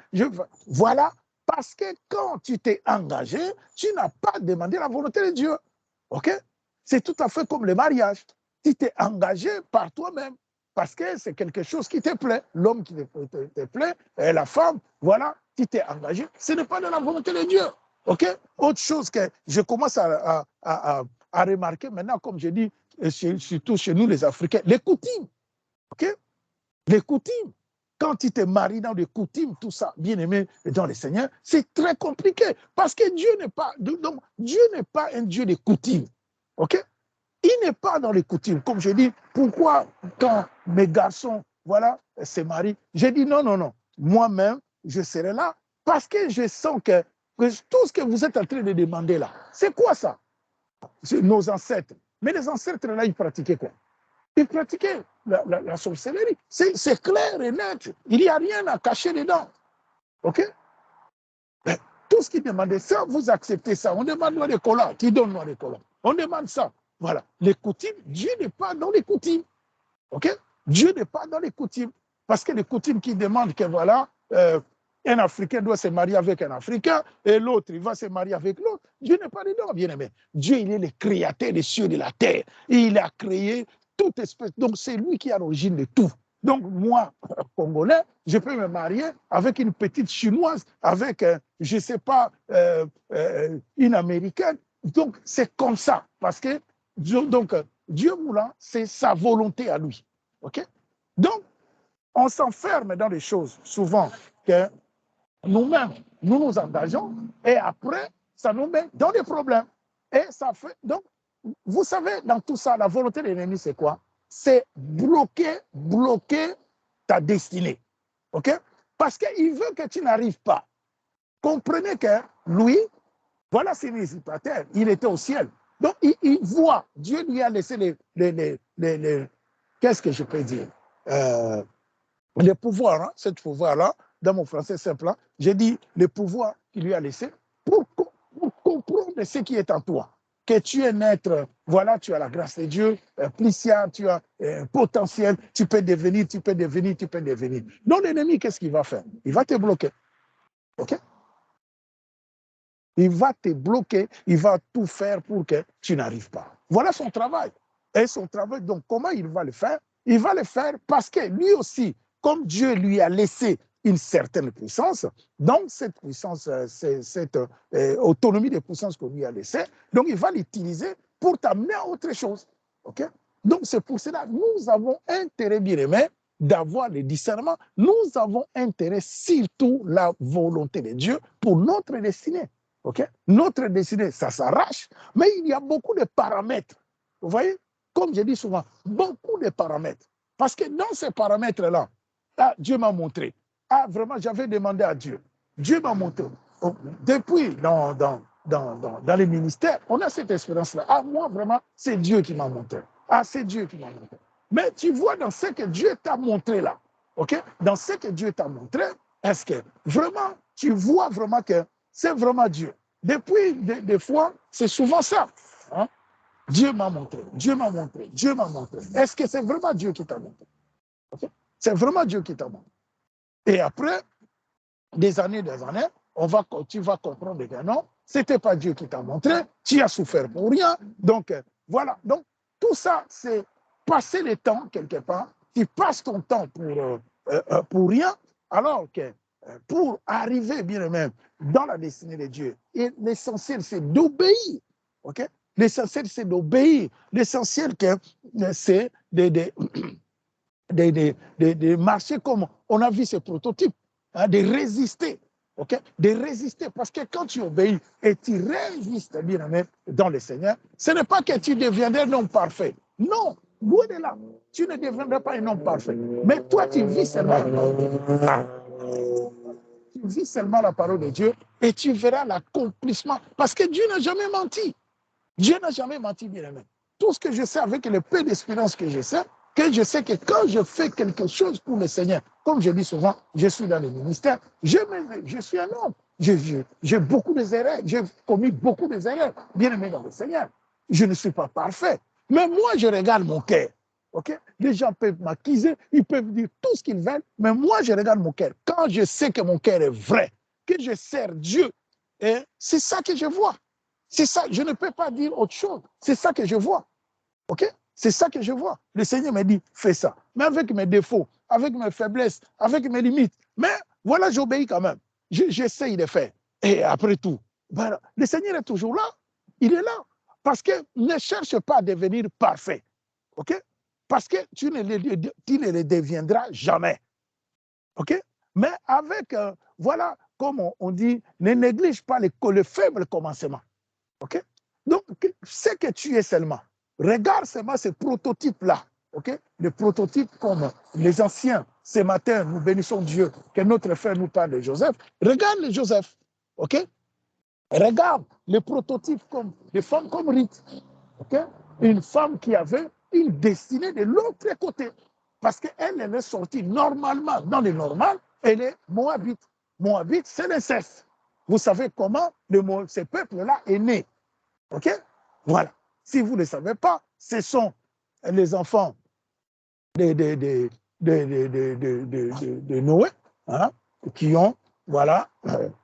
voilà, parce que quand tu t'es engagé, tu n'as pas demandé la volonté de Dieu. OK? C'est tout à fait comme le mariage. Tu t'es engagé par toi-même parce que c'est quelque chose qui te plaît. L'homme qui te plaît, et la femme, voilà, tu t'es engagé. Ce n'est pas de la volonté de Dieu. OK? Autre chose que je commence à remarquer maintenant, comme je dis, surtout chez nous les Africains, les coutumes. OK? Les coutumes. Quand tu te maries dans les coutumes, tout ça, bien aimé dans le Seigneur, c'est très compliqué. Parce que Dieu n'est pas, donc, Dieu n'est pas un Dieu de coutumes. OK? Il n'est pas dans les coutumes. Comme je dis, pourquoi quand mes garçons, voilà, se marient, je dis non, non, non. Moi-même, je serai là parce que je sens que tout ce que vous êtes en train de demander là, c'est quoi ça? C'est nos ancêtres. Mais les ancêtres là, ils pratiquaient quoi? Ils pratiquaient la sorcellerie. C'est clair et net. Il n'y a rien à cacher dedans. OK? Mais tout ce qu'ils demandaient, ça, vous acceptez ça. On demande noir de collant. Qui donne noir de collant? On demande ça. Voilà. Les coutumes, Dieu n'est pas dans les coutumes. OK? Dieu n'est pas dans les coutumes. Parce que les coutumes qui demandent que, voilà, un Africain doit se marier avec un Africain et l'autre, il va se marier avec l'autre. Dieu n'est pas dedans, bien aimé. Dieu, il est le créateur des cieux et de la terre. Il a créé toute espèce. Donc, c'est lui qui est à l'origine de tout. Donc, moi, Congolais, je peux me marier avec une petite Chinoise, avec, je ne sais pas, une Américaine. Donc, c'est comme ça. Parce que, donc, Dieu voulant, c'est sa volonté à lui. OK? Donc, on s'enferme dans des choses, souvent, que nous-mêmes, nous nous engageons, et après, ça nous met dans des problèmes. Et ça fait. Donc, vous savez, dans tout ça, la volonté de l'ennemi, c'est quoi? C'est bloquer ta destinée. OK? Parce qu'il veut que tu n'arrives pas. Comprenez que lui, voilà, c'est l'usurpateur, il était au ciel. Donc, il voit, Dieu lui a laissé qu'est-ce que je peux dire? Le pouvoir, hein, ce pouvoir-là, dans mon français simple, hein, j'ai dit le pouvoir qu'il lui a laissé pour comprendre ce qui est en toi. Que tu es un être, voilà, tu as la grâce de Dieu, puissant, tu as un potentiel, tu peux devenir. Donc l'ennemi, qu'est-ce qu'il va faire? Il va te bloquer. OK? Il va te bloquer, il va tout faire pour que tu n'arrives pas. Voilà son travail. Et son travail, donc comment il va le faire? Il va le faire parce que lui aussi, comme Dieu lui a laissé une certaine puissance, donc cette puissance, cette autonomie de puissance qu'on lui a laissée, donc il va l'utiliser pour t'amener à autre chose. Okay? Donc c'est pour cela que nous avons intérêt, bien aimé, d'avoir le discernement. Nous avons intérêt, surtout la volonté de Dieu pour notre destinée. Okay? Notre destinée, ça s'arrache, mais il y a beaucoup de paramètres. Vous voyez? Comme je dis souvent, beaucoup de paramètres. Parce que dans ces paramètres-là, ah, Dieu m'a montré. Ah, vraiment, j'avais demandé à Dieu. Dieu m'a montré. Depuis, dans les ministères, on a cette expérience-là. Ah, moi, vraiment, c'est Dieu qui m'a montré. Ah, c'est Dieu qui m'a montré. Mais tu vois dans ce que Dieu t'a montré là, ok? Dans ce que Dieu t'a montré, est-ce que vraiment, tu vois vraiment que c'est vraiment Dieu? Depuis des fois, c'est souvent ça. Hein? Dieu m'a montré, Dieu m'a montré, Dieu m'a montré. Est-ce que c'est vraiment Dieu qui t'a montré? Okay? C'est vraiment Dieu qui t'a montré. Et après, des années, tu vas comprendre que non, ce n'était pas Dieu qui t'a montré, tu as souffert pour rien. Donc, voilà. Donc, tout ça, c'est passer le temps quelque part. Tu passes ton temps pour rien, alors que pour arriver bien même dans la destinée de Dieu, l'essentiel, c'est d'obéir. Okay? L'essentiel, c'est d'obéir. L'essentiel, c'est de marcher comme on a vu ces prototypes, hein, de résister. Okay? De résister, parce que quand tu obéis et tu résistes bien aimé dans le Seigneur, ce n'est pas que tu deviendras un homme parfait. Non, loin de là, tu ne deviendras pas un homme parfait. Mais toi, tu vis seulement la parole de Dieu. Tu vis seulement la parole de Dieu et tu verras l'accomplissement. Parce que Dieu n'a jamais menti. Dieu n'a jamais menti, bien aimé. Tout ce que je sais avec le peu d'expérience que je sais que quand je fais quelque chose pour le Seigneur, comme je dis souvent, je suis dans le ministère, je suis un homme. J'ai beaucoup d'erreurs, j'ai commis beaucoup d'erreurs, bien aimé dans le Seigneur. Je ne suis pas parfait. Mais moi, je regarde mon cœur. Okay? Les gens peuvent m'accuser, ils peuvent dire tout ce qu'ils veulent, mais moi, je regarde mon cœur. Quand je sais que mon cœur est vrai, que je sers Dieu, c'est ça que je vois. C'est ça, je ne peux pas dire autre chose. C'est ça que je vois. OK? C'est ça que je vois. Le Seigneur me dit, fais ça. Mais avec mes défauts, avec mes faiblesses, avec mes limites. Mais voilà, j'obéis quand même. J'essaye de faire. Et après tout, voilà, le Seigneur est toujours là. Il est là. Parce que ne cherche pas à devenir parfait. OK? Parce que tu ne le deviendras jamais. OK? Mais avec, voilà, comme on dit, ne néglige pas le faible commencement. OK? Donc, c'est que tu es seulement. Regarde seulement ces prototypes-là. OK? Les prototypes comme les anciens. Ce matin, nous bénissons Dieu que notre frère nous parle de Joseph. Regarde les Joseph. OK? Regarde les prototypes comme des femmes comme Ruth. OK? Une femme qui avait une destinée de l'autre côté. Parce qu'elle est sortie normalement, dans le normal, elle est Moabite. Moabite, c'est l'inceste. Vous savez comment ce peuple-là est né. OK? Voilà. Si vous ne le savez pas, ce sont les enfants de Noé, hein, qui ont, voilà,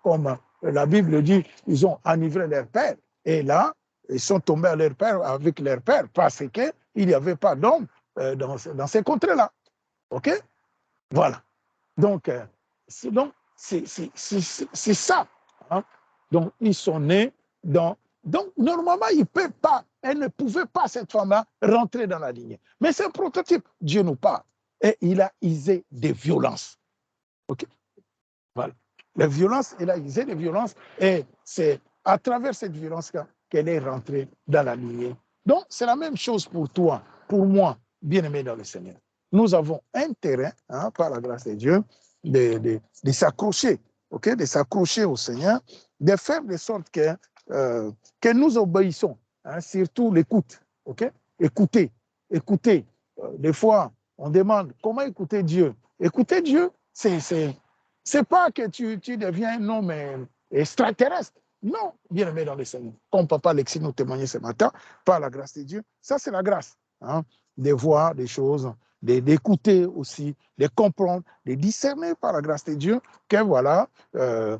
comme la Bible dit, ils ont enivré leur père. Et là, ils sont tombés à leur père avec leur père parce qu'il n'y avait pas d'homme dans ces contrées-là. OK? Voilà. Donc, c'est ça. Hein? Donc, ils sont nés dans... Donc, normalement, elle ne pouvait pas, cette femme-là, rentrer dans la lignée. Mais c'est un prototype. Dieu nous parle. Et il a usé des violences. OK? Voilà. La violence, il a usé des violences. Et c'est à travers cette violence-là qu'elle est rentrée dans la lignée. Donc, c'est la même chose pour toi, pour moi, bien-aimé dans le Seigneur. Nous avons intérêt, hein, par la grâce de Dieu, de s'accrocher, okay? De s'accrocher au Seigneur, de faire de sorte que nous obéissons, hein, surtout l'écoute. Okay? Écoutez. Des fois, on demande comment écouter Dieu. Écouter Dieu, c'est pas que tu deviens un homme extraterrestre. Non, bien aimé dans le Seigneur. Comme Papa Alexis nous témoignait ce matin, par la grâce de Dieu, ça c'est la grâce. Hein, de voir des choses, d'écouter aussi, de comprendre, de discerner par la grâce de Dieu que voilà, le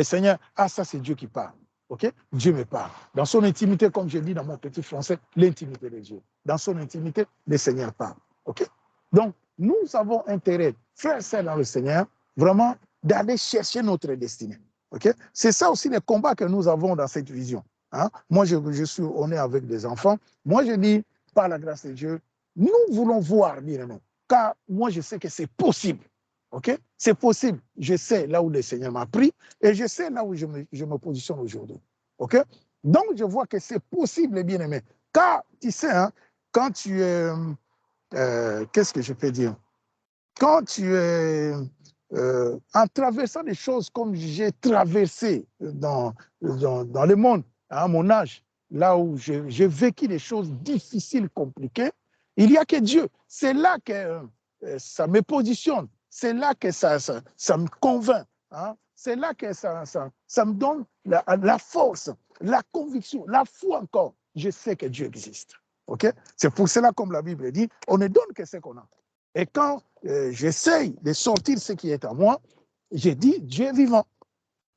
Seigneur, ça c'est Dieu qui parle. Okay? Dieu me parle. Dans son intimité, comme je dis dans mon petit français, l'intimité de Dieu. Dans son intimité, le Seigneur parle. Okay? Donc, nous avons intérêt, frères et sœurs dans le Seigneur, vraiment d'aller chercher notre destinée. Okay? C'est ça aussi le combat que nous avons dans cette vision. Hein? Moi, on est avec des enfants. Moi, je dis, par la grâce de Dieu, nous voulons voir, bien aimé, car moi, je sais que c'est possible. Okay? C'est possible. Je sais là où le Seigneur m'a pris et je sais là où je me positionne aujourd'hui. Okay? Donc, je vois que c'est possible, bien aimé. Car, tu sais, hein, quand tu es... qu'est-ce que je peux dire? Quand tu es en traversant des choses comme j'ai traversé dans le monde, à mon âge, là où j'ai vécu des choses difficiles, compliquées, il n'y a que Dieu. C'est là que ça me positionne. C'est là que ça me convainc. Hein? C'est là que ça me donne la force, la conviction, la foi encore je sais que Dieu existe. Okay? C'est pour cela, comme la Bible dit, on ne donne que ce qu'on a. Et quand j'essaye de sortir ce qui est à moi, j'ai dit Dieu est vivant.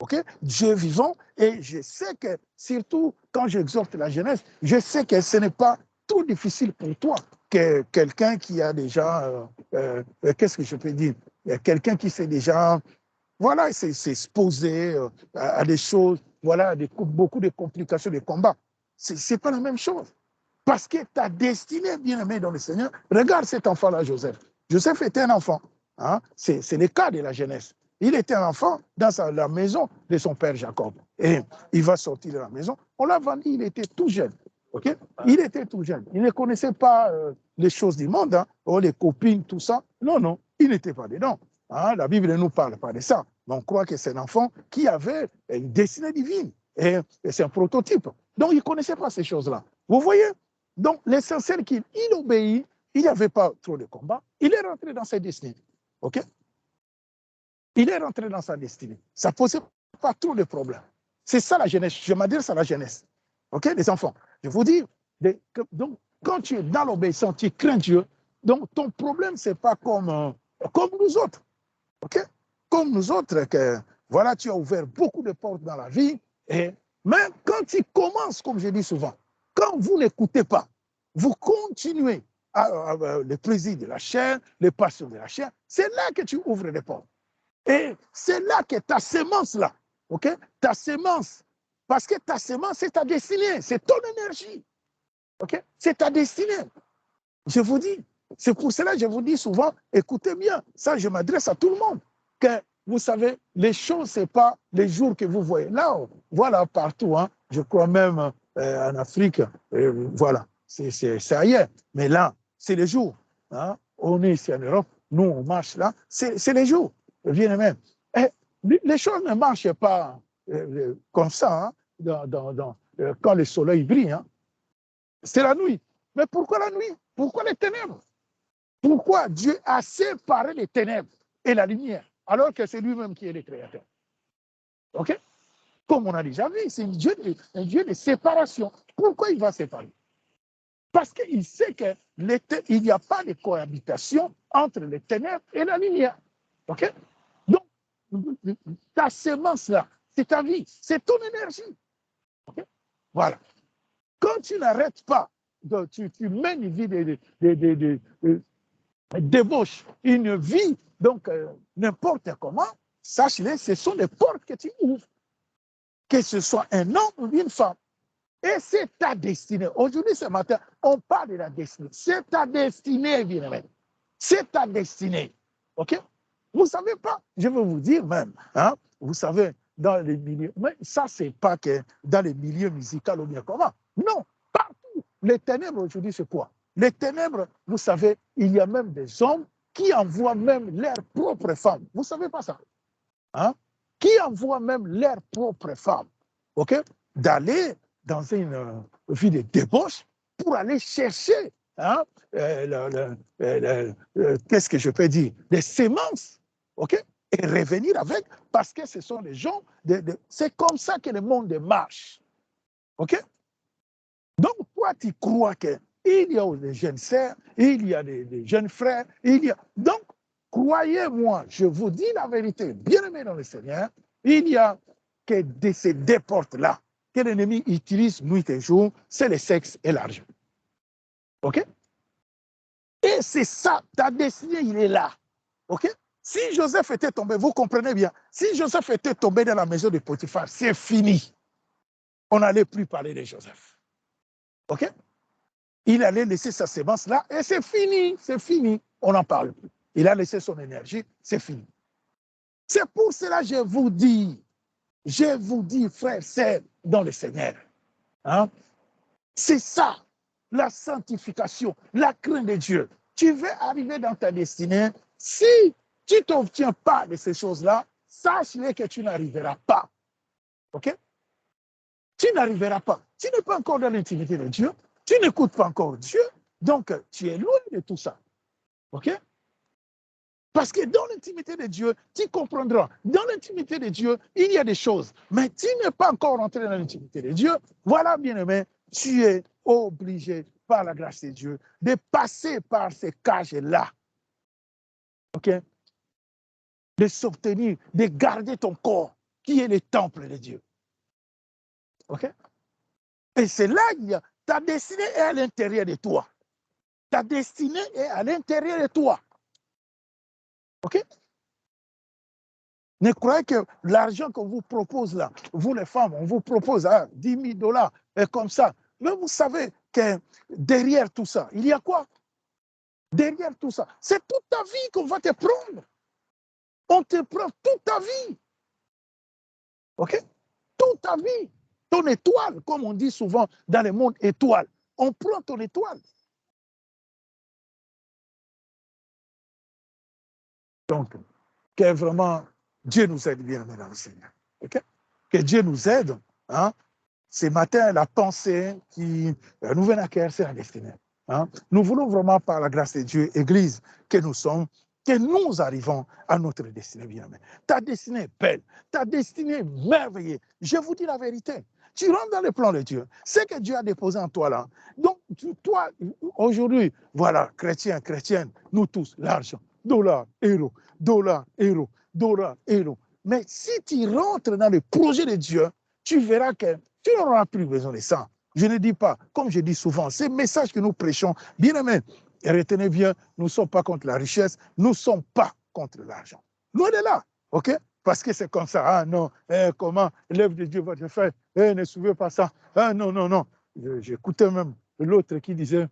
Okay? Dieu est vivant, et je sais que, surtout quand j'exhorte la jeunesse, je sais que ce n'est pas trop difficile pour toi que quelqu'un qui a déjà, qu'est-ce que je peux dire, quelqu'un qui s'est déjà, voilà, s'est exposé à des choses, voilà, beaucoup de complications, de combats. Ce n'est pas la même chose. Parce que ta destinée, bien-aimé dans le Seigneur, regarde cet enfant-là, Joseph. Joseph était un enfant. Hein? C'est le cas de la jeunesse. Il était un enfant dans la maison de son père Jacob. Et il va sortir de la maison. On l'a vendu, il était tout jeune. Okay? Il était tout jeune. Il ne connaissait pas les choses du monde, hein? Oh, les copines, tout ça. Non, non, il n'était pas dedans. Hein? La Bible ne nous parle pas de ça. Mais on croit que c'est un enfant qui avait une destinée divine. Et c'est un prototype. Donc, il ne connaissait pas ces choses-là. Vous voyez? Donc, l'essentiel qu'il obéit, il n'y avait pas trop de combats. Il est rentré dans sa destinée. OK? Il est rentré dans sa destinée. Ça ne posait pas trop de problèmes. C'est ça la jeunesse. Je m'adresse à la jeunesse. OK, les enfants? Je vous dis, donc, quand tu es dans l'obéissance, tu crains Dieu, donc ton problème, ce n'est pas comme nous autres. OK? Comme nous autres, que voilà, tu as ouvert beaucoup de portes dans la vie, et même quand tu commences, comme je dis souvent, quand vous n'écoutez pas, vous continuez le plaisir de la chair, les passions de la chair, c'est là que tu ouvres les portes. Et c'est là que ta semence, là, OK? Ta semence, parce que ta semence, c'est ta destinée, c'est ton énergie. OK? C'est ta destinée. Je vous dis, c'est pour cela que je vous dis souvent, écoutez bien, ça je m'adresse à tout le monde, que vous savez, les choses, ce n'est pas les jours que vous voyez. Là, voilà, partout, hein, je crois même en Afrique, voilà, c'est ailleurs. Mais là, c'est les jours. Hein. On est ici en Europe, nous, on marche là, c'est les jours. Bien même. Les choses ne marchent pas comme ça, hein, quand le soleil brille. Hein. C'est la nuit. Mais pourquoi la nuit? Pourquoi les ténèbres? Pourquoi Dieu a séparé les ténèbres et la lumière, alors que c'est lui-même qui est le créateur? OK? Comme on a déjà vu, c'est un Dieu de séparation. Pourquoi il va séparer? Parce qu'il sait qu'il n'y a pas de cohabitation entre les ténèbres et la lumière. OK? Donc, ta semence là, c'est ta vie, c'est ton énergie. Okay? Voilà. Quand tu n'arrêtes pas, tu mènes une vie de débauche, une vie, donc n'importe comment, sache-le, ce sont les portes que tu ouvres. Que ce soit un homme ou une femme. Et c'est ta destinée. Aujourd'hui, ce matin, on parle de la destinée. C'est ta destinée, bien-aimé. C'est ta destinée. OK? Vous ne savez pas, je vais vous dire même, hein, vous savez, dans les milieux, mais ça, c'est pas que dans les milieux musicaux ou bien comment. Non, partout. Les ténèbres aujourd'hui, c'est quoi? Les ténèbres, vous savez, il y a même des hommes qui envoient même leurs propres femmes. Vous ne savez pas ça? Hein? Qui envoient même leurs propres femmes, OK, d'aller dans une vie de débauche pour aller chercher, hein, qu'est-ce que je peux dire, des semences, OK, et revenir avec, parce que ce sont des gens, c'est comme ça que le monde marche, OK. Donc, toi, tu crois qu'il y a des jeunes sœurs, il y a des jeunes frères, donc, croyez-moi, je vous dis la vérité, bien-aimés dans le Seigneur, il y a que ces deux portes-là que l'ennemi utilise nuit et jour, c'est le sexe et l'argent. OK? Et c'est ça, ta destinée, il est là. OK? Si Joseph était tombé, vous comprenez bien, si Joseph était tombé dans la maison de Potiphar, c'est fini. On n'allait plus parler de Joseph. OK? Il allait laisser sa sémence là et c'est fini. On n'en parle plus. Il a laissé son énergie, c'est fini. C'est pour cela que je vous dis, frères, sœurs, dans le Seigneur. Hein? C'est ça, la sanctification, la crainte de Dieu. Tu veux arriver dans ta destinée. Si tu ne t'obtiens pas de ces choses-là, sache-le que tu n'arriveras pas. OK? Tu n'arriveras pas. Tu n'es pas encore dans l'intimité de Dieu. Tu n'écoutes pas encore Dieu. Donc, tu es loin de tout ça. OK? Parce que dans l'intimité de Dieu, tu comprendras. Dans l'intimité de Dieu, il y a des choses. Mais tu n'es pas encore entré dans l'intimité de Dieu. Voilà, bien-aimé, tu es obligé, par la grâce de Dieu, de passer par ces cages-là. OK? De s'obtenir, de garder ton corps, qui est le temple de Dieu. OK? Et c'est là que ta destinée est à l'intérieur de toi. Ta destinée est à l'intérieur de toi. OK? Ne croyez que l'argent qu'on vous propose là, vous les femmes, on vous propose 10 000 $, et comme ça. Mais vous savez que derrière tout ça, il y a quoi? Derrière tout ça, c'est toute ta vie qu'on va te prendre. On te prend toute ta vie. OK? Toute ta vie. Ton étoile, comme on dit souvent dans le monde étoile. On prend ton étoile. Donc, que vraiment Dieu nous aide bien, mesdames et seigneurs. Okay? Que Dieu nous aide. Hein? Ce matin, la pensée qui nous vient à cœur, c'est la destinée. Hein? Nous voulons vraiment, par la grâce de Dieu, Église que nous sommes, que nous arrivons à notre destinée, bien aimé. Ta destinée est belle, ta destinée est merveilleuse. Je vous dis la vérité. Tu rentres dans le plan de Dieu. Ce que Dieu a déposé en toi là. Donc, toi, aujourd'hui, voilà, chrétien, chrétienne, nous tous, l'argent, dollar, euro, dollar, euro, dollar, euro. Mais si tu rentres dans le projet de Dieu, tu verras que tu n'auras plus besoin de ça. Je ne dis pas, comme je dis souvent, ces messages que nous prêchons, bien aimé, retenez bien, nous ne sommes pas contre la richesse, nous ne sommes pas contre l'argent. Loin de là, ok? Parce que c'est comme ça, ah non, comment l'œuvre de Dieu va te faire, ne souvez pas ça, ah non, non, non. J'écoutais même l'autre qui disait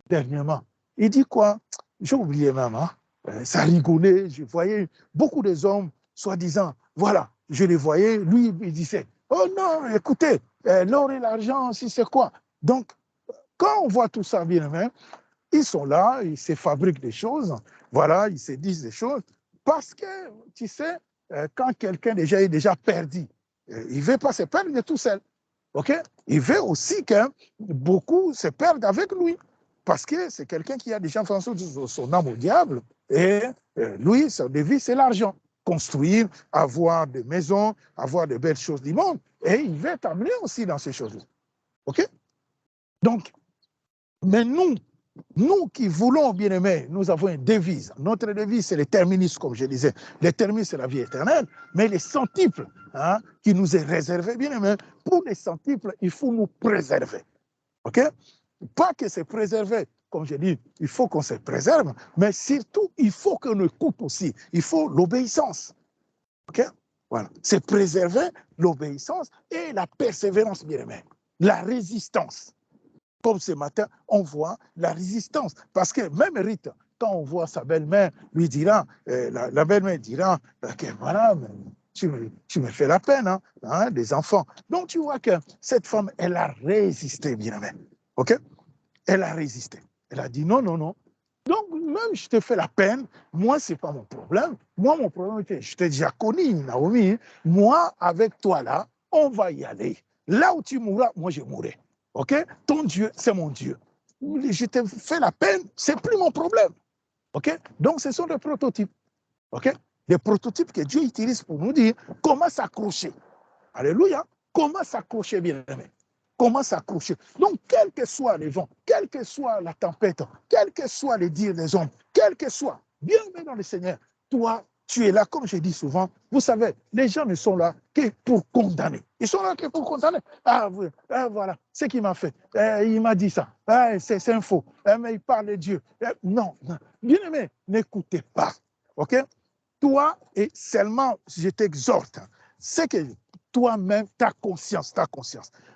dernièrement, il dit quoi? J'ai oublié même, hein? Ça rigolait, je voyais beaucoup des hommes, soi-disant, voilà, je les voyais, lui, il disait, oh non, écoutez, l'or et l'argent, si c'est quoi? Donc, quand on voit tout ça bien même, ils sont là, ils se fabriquent des choses, voilà, ils se disent des choses, parce que, tu sais, quand quelqu'un déjà est déjà perdu, il ne veut pas se perdre tout seul, ok? Il veut aussi que beaucoup se perdent avec lui, parce que c'est quelqu'un qui a déjà fait son âme au diable, et lui, son devise, c'est l'argent. Construire, avoir des maisons, avoir de belles choses du monde, et il veut t'amener aussi dans ces choses-là. OK? Donc, mais nous qui voulons, bien aimés, nous avons une devise. Notre devise, c'est le terminus, comme je disais. Le terminus, c'est la vie éternelle, mais les centiples qui nous est réservé, bien aimés, pour les centiples, il faut nous préserver. OK? Pas que c'est préservé, comme je dis, il faut qu'on se préserve, mais surtout, il faut qu'on écoute aussi. Il faut l'obéissance. OK? Voilà. C'est préserver l'obéissance et la persévérance, bien aimé. La résistance. Comme ce matin, on voit la résistance. Parce que même Rite, quand on voit sa belle-mère, lui dira, la belle-mère dira, que voilà, tu me fais la peine, des enfants. Donc tu vois que cette femme, elle a résisté, bien aimé. OK? Elle a résisté. Elle a dit non, non, non. Donc, même je te fais la peine, moi, ce n'est pas mon problème. Moi, mon problème, je t'ai déjà connu, Naomi. Moi, avec toi, là, on va y aller. Là où tu mourras, moi, je mourrai. OK? Ton Dieu, c'est mon Dieu. Je te fais la peine, ce n'est plus mon problème. OK? Donc, ce sont des prototypes. OK? Des prototypes que Dieu utilise pour nous dire comment s'accrocher. Alléluia. Comment s'accrocher, bien aimé. Comment s'accrocher. Donc, quel que soit les vents, quelle que soit la tempête, quel que soit les dires des hommes, quel que soit, bien aimé dans le Seigneur, toi, tu es là, comme je dis souvent, vous savez, les gens ne sont là que pour condamner. Ils sont là que pour condamner. Ah, oui, voilà, ce qu'il m'a fait. Il m'a dit ça. C'est un faux. Mais il parle de Dieu. Non, non. Bien aimé, n'écoutez pas. OK? Toi, et seulement, je t'exhorte, c'est que toi-même, ta conscience.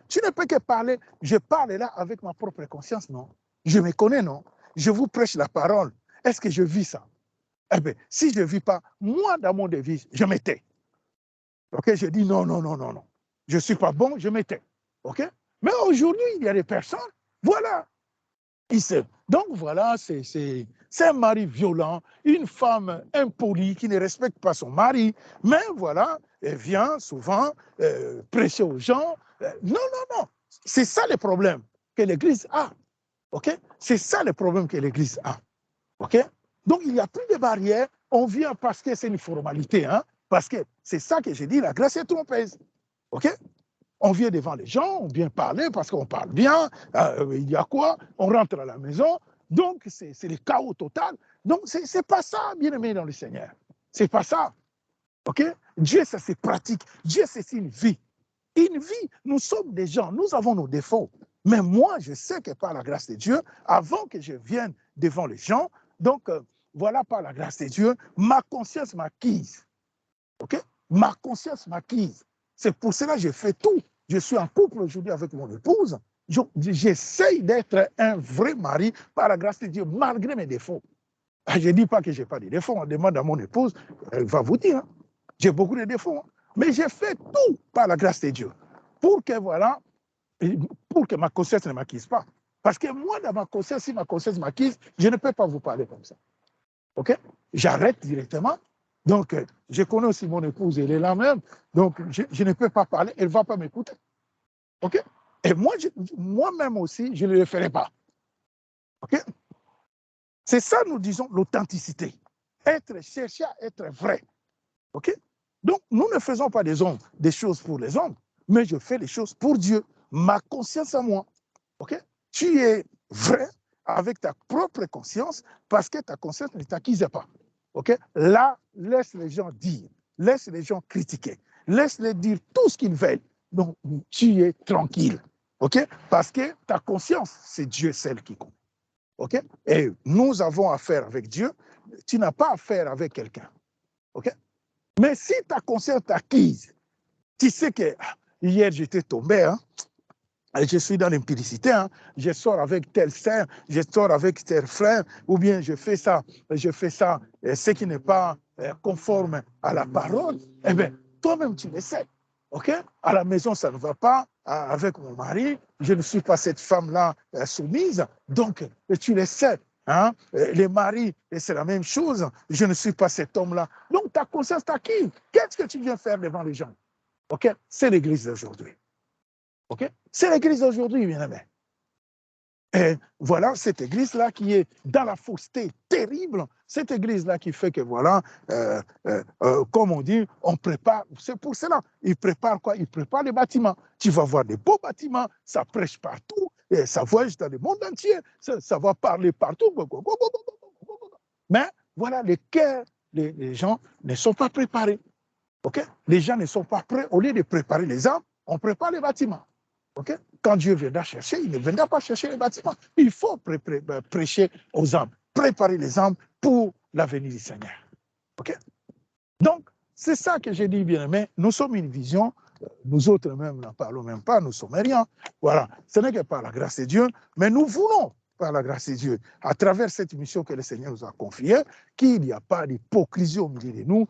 Tu ne peux que parler, je parle là avec ma propre conscience, non? Je me connais, non? Je vous prêche la parole. Est-ce que je vis ça? Eh bien, si je ne vis pas, moi, dans mon devise, je me tais. OK? Je dis non, non, non, non, non. Je ne suis pas bon, je me tais. OK? Mais aujourd'hui, il y a des personnes, voilà, donc voilà, c'est un mari violent, une femme impolie qui ne respecte pas son mari, mais voilà, elle vient souvent prêcher aux gens. Non, non, non, c'est ça le problème que l'Église a. OK? C'est ça le problème que l'Église a. OK? Donc il n'y a plus de barrières, on vient parce que c'est une formalité, parce que c'est ça que j'ai dit, la grâce est trompeuse. OK? On vient devant les gens, on vient parler parce qu'on parle bien. Il y a quoi? On rentre à la maison. Donc, c'est le chaos total. Donc, ce n'est pas ça, bien-aimé dans le Seigneur. Ce n'est pas ça. OK? Dieu, ça c'est pratique. Dieu, c'est une vie. Une vie, nous sommes des gens, nous avons nos défauts. Mais moi, je sais que par la grâce de Dieu, avant que je vienne devant les gens, donc voilà, par la grâce de Dieu, ma conscience m'acquise. OK? Ma conscience m'acquise. C'est pour cela que je fais tout. Je suis en couple aujourd'hui avec mon épouse. J'essaye d'être un vrai mari par la grâce de Dieu, malgré mes défauts. Je ne dis pas que je n'ai pas de défauts. On demande à mon épouse, elle va vous dire. Hein. J'ai beaucoup de défauts. Hein. Mais j'ai fait tout par la grâce de Dieu. Pour que, voilà, pour que ma conscience ne m'acquise pas. Parce que moi, dans ma conscience, si ma conscience m'acquise, je ne peux pas vous parler comme ça. OK? J'arrête directement. Donc, je connais aussi mon épouse, elle est là même. Donc, je ne peux pas parler, elle ne va pas m'écouter. OK? Et moi-même aussi, je ne le ferai pas. OK? C'est ça, nous disons, l'authenticité. Chercher à être vrai. OK? Donc, nous ne faisons pas des choses pour les hommes, mais je fais les choses pour Dieu. Ma conscience à moi. OK? Tu es vrai avec ta propre conscience parce que ta conscience ne t'acquise pas. OK? Là, laisse les gens dire, laisse les gens critiquer, laisse-les dire tout ce qu'ils veulent. Donc, tu es tranquille. OK? Parce que ta conscience, c'est Dieu seul qui compte. OK? Et nous avons affaire avec Dieu. Tu n'as pas affaire avec quelqu'un. OK? Mais si ta conscience t'acquise, tu sais que hier j'étais tombé, hein, je suis dans l'impudicité, hein, je sors avec tel sœur, je sors avec tel frère, ou bien je fais ça, ce qui n'est pas conforme à la parole, eh bien, toi-même tu le sais. OK? À la maison, ça ne va pas. Avec mon mari, je ne suis pas cette femme-là soumise, donc tu le sais. Hein? Les maris, c'est la même chose. Je ne suis pas cet homme-là. Donc ta conscience t'acquise. Qu'est-ce que tu viens faire devant les gens? OK? C'est l'église d'aujourd'hui. OK? C'est l'église d'aujourd'hui, bien aimé. Et voilà cette église-là qui est dans la fausseté terrible, cette église-là qui fait que, voilà, comme on dit, on prépare, c'est pour cela, ils préparent quoi? Ils préparent les bâtiments. Tu vas voir des beaux bâtiments, ça prêche partout, et ça voyage dans le monde entier, ça va parler partout. Mais voilà, les cœurs, les gens ne sont pas préparés. Okay? Les gens ne sont pas prêts. Au lieu de préparer les âmes, on prépare les bâtiments. Okay? Quand Dieu viendra chercher, il ne viendra pas chercher les bâtiments. Il faut prêcher aux âmes, préparer les âmes pour la venue du Seigneur. Okay? Donc, c'est ça que j'ai dit, bien aimé. Nous sommes une vision. Nous autres même n'en parlons même pas. Nous sommes rien. Voilà. Ce n'est que par la grâce de Dieu. Mais nous voulons, par la grâce de Dieu, à travers cette mission que le Seigneur nous a confiée, qu'il n'y a pas d'hypocrisie au milieu de nous,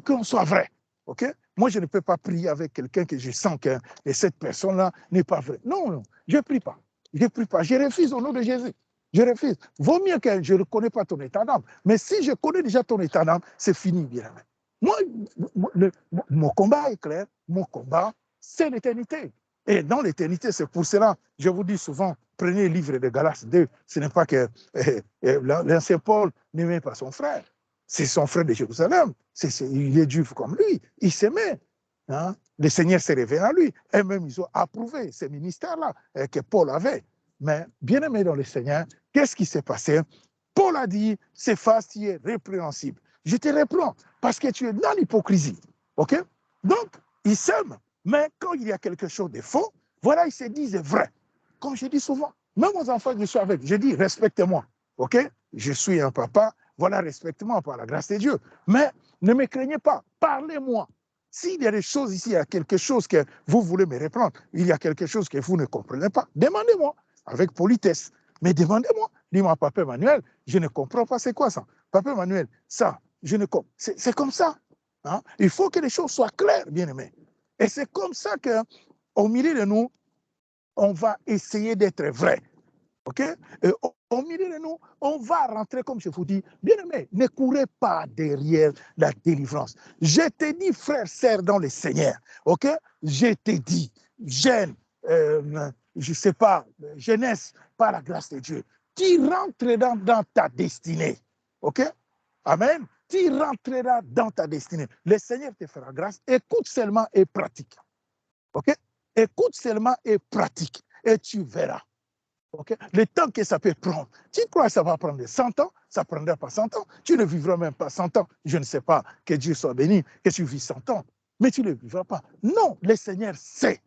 qu'on soit vrai. OK? Moi, je ne peux pas prier avec quelqu'un que je sens que cette personne-là n'est pas vraie. Non, non, je ne prie pas. Je ne prie pas. Je refuse au nom de Jésus. Je refuse. Vaut mieux que je ne connais pas ton état d'âme. Mais si je connais déjà ton état d'âme, c'est fini, bien aimé. Moi, mon combat est clair. Mon combat, c'est l'éternité. Et dans l'éternité, c'est pour cela, je vous dis souvent, prenez le livre de Galates 2. Ce n'est pas que l'ancien Paul n'aimait pas son frère. C'est son frère de Jérusalem. Il est juif comme lui. Il s'aimait. Hein? Le Seigneur s'est révélé à lui. Et même, ils ont approuvé ces ministères-là que Paul avait. Mais bien aimé dans le Seigneur, qu'est-ce qui s'est passé? Paul a dit, c'est facile, répréhensible. Je te reprends parce que tu es dans l'hypocrisie. OK? Donc, ils s'aiment. Mais quand il y a quelque chose de faux, voilà, ils se disent vrai. Comme je dis souvent, même aux enfants que je suis avec, je dis respectez-moi. OK? Je suis un papa. Voilà, respecte-moi par la grâce de Dieu. Mais ne me craignez pas, parlez-moi. S'il y a des choses ici, il y a quelque chose que vous voulez me reprendre, il y a quelque chose que vous ne comprenez pas, demandez-moi avec politesse. Mais demandez-moi. Dis-moi, Papa Emmanuel, je ne comprends pas, c'est quoi ça? Papa Emmanuel, ça, je ne comprends. C'est comme ça. Hein? Il faut que les choses soient claires, bien aimés. Et c'est comme ça qu'au milieu de nous, on va essayer d'être vrai. OK? Au milieu de nous, on va rentrer, comme je vous dis, bien aimé, ne courez pas derrière la délivrance. Je t'ai dit, frère, sœur, dans le Seigneur, OK? Je t'ai dit, jeune, je ne sais pas, jeunesse, par la grâce de Dieu, tu rentreras dans ta destinée. OK? Amen. Tu rentreras dans ta destinée. Le Seigneur te fera grâce. Écoute seulement et pratique. OK? Écoute seulement et pratique. Et tu verras. Okay? Le temps que ça peut prendre. Tu crois que ça va prendre 100 ans? Ça ne prendra pas 100 ans. Tu ne vivras même pas 100 ans. Je ne sais pas, que Dieu soit béni, que tu vis 100 ans. Mais tu ne vivras pas. Non, le Seigneur sait.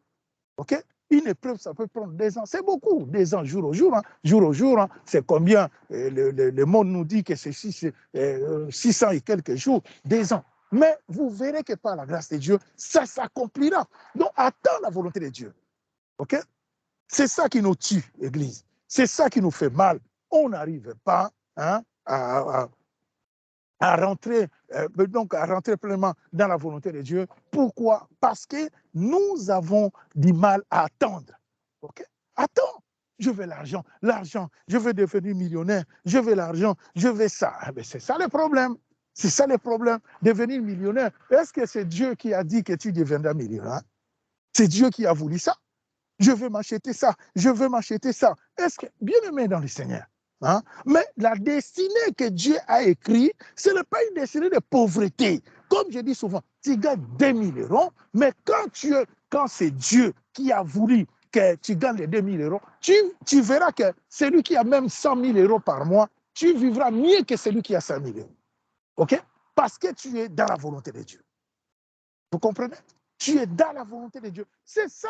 Okay? Une épreuve, ça peut prendre 2 ans. C'est beaucoup. 2 ans, jour au jour. Hein. Jour au jour, hein. C'est combien le monde nous dit que c'est 600 et quelques jours, 2 ans. Mais vous verrez que par la grâce de Dieu, ça s'accomplira. Donc, attends la volonté de Dieu. OK? C'est ça qui nous tue, l'Église. C'est ça qui nous fait mal. On n'arrive pas hein, à rentrer, donc à rentrer pleinement dans la volonté de Dieu. Pourquoi? Parce que nous avons du mal à attendre. OK? Attends, je veux l'argent, je veux devenir millionnaire, je veux l'argent, je veux ça. Eh bien, c'est ça le problème. C'est ça le problème, devenir millionnaire. Est-ce que c'est Dieu qui a dit que tu deviendras millionnaire? C'est Dieu qui a voulu ça? Je veux m'acheter ça, je veux m'acheter ça. Est-ce que, bien aimé dans le Seigneur, hein? Mais la destinée que Dieu a écrite, ce n'est pas une destinée de pauvreté. Comme je dis souvent, tu gagnes 2000 euros, mais quand c'est Dieu qui a voulu que tu gagnes les 2000 euros, tu verras que celui qui a même 100 000 euros par mois, tu vivras mieux que celui qui a 100 000 euros. OK? Parce que tu es dans la volonté de Dieu. Vous comprenez? Tu es dans la volonté de Dieu. C'est ça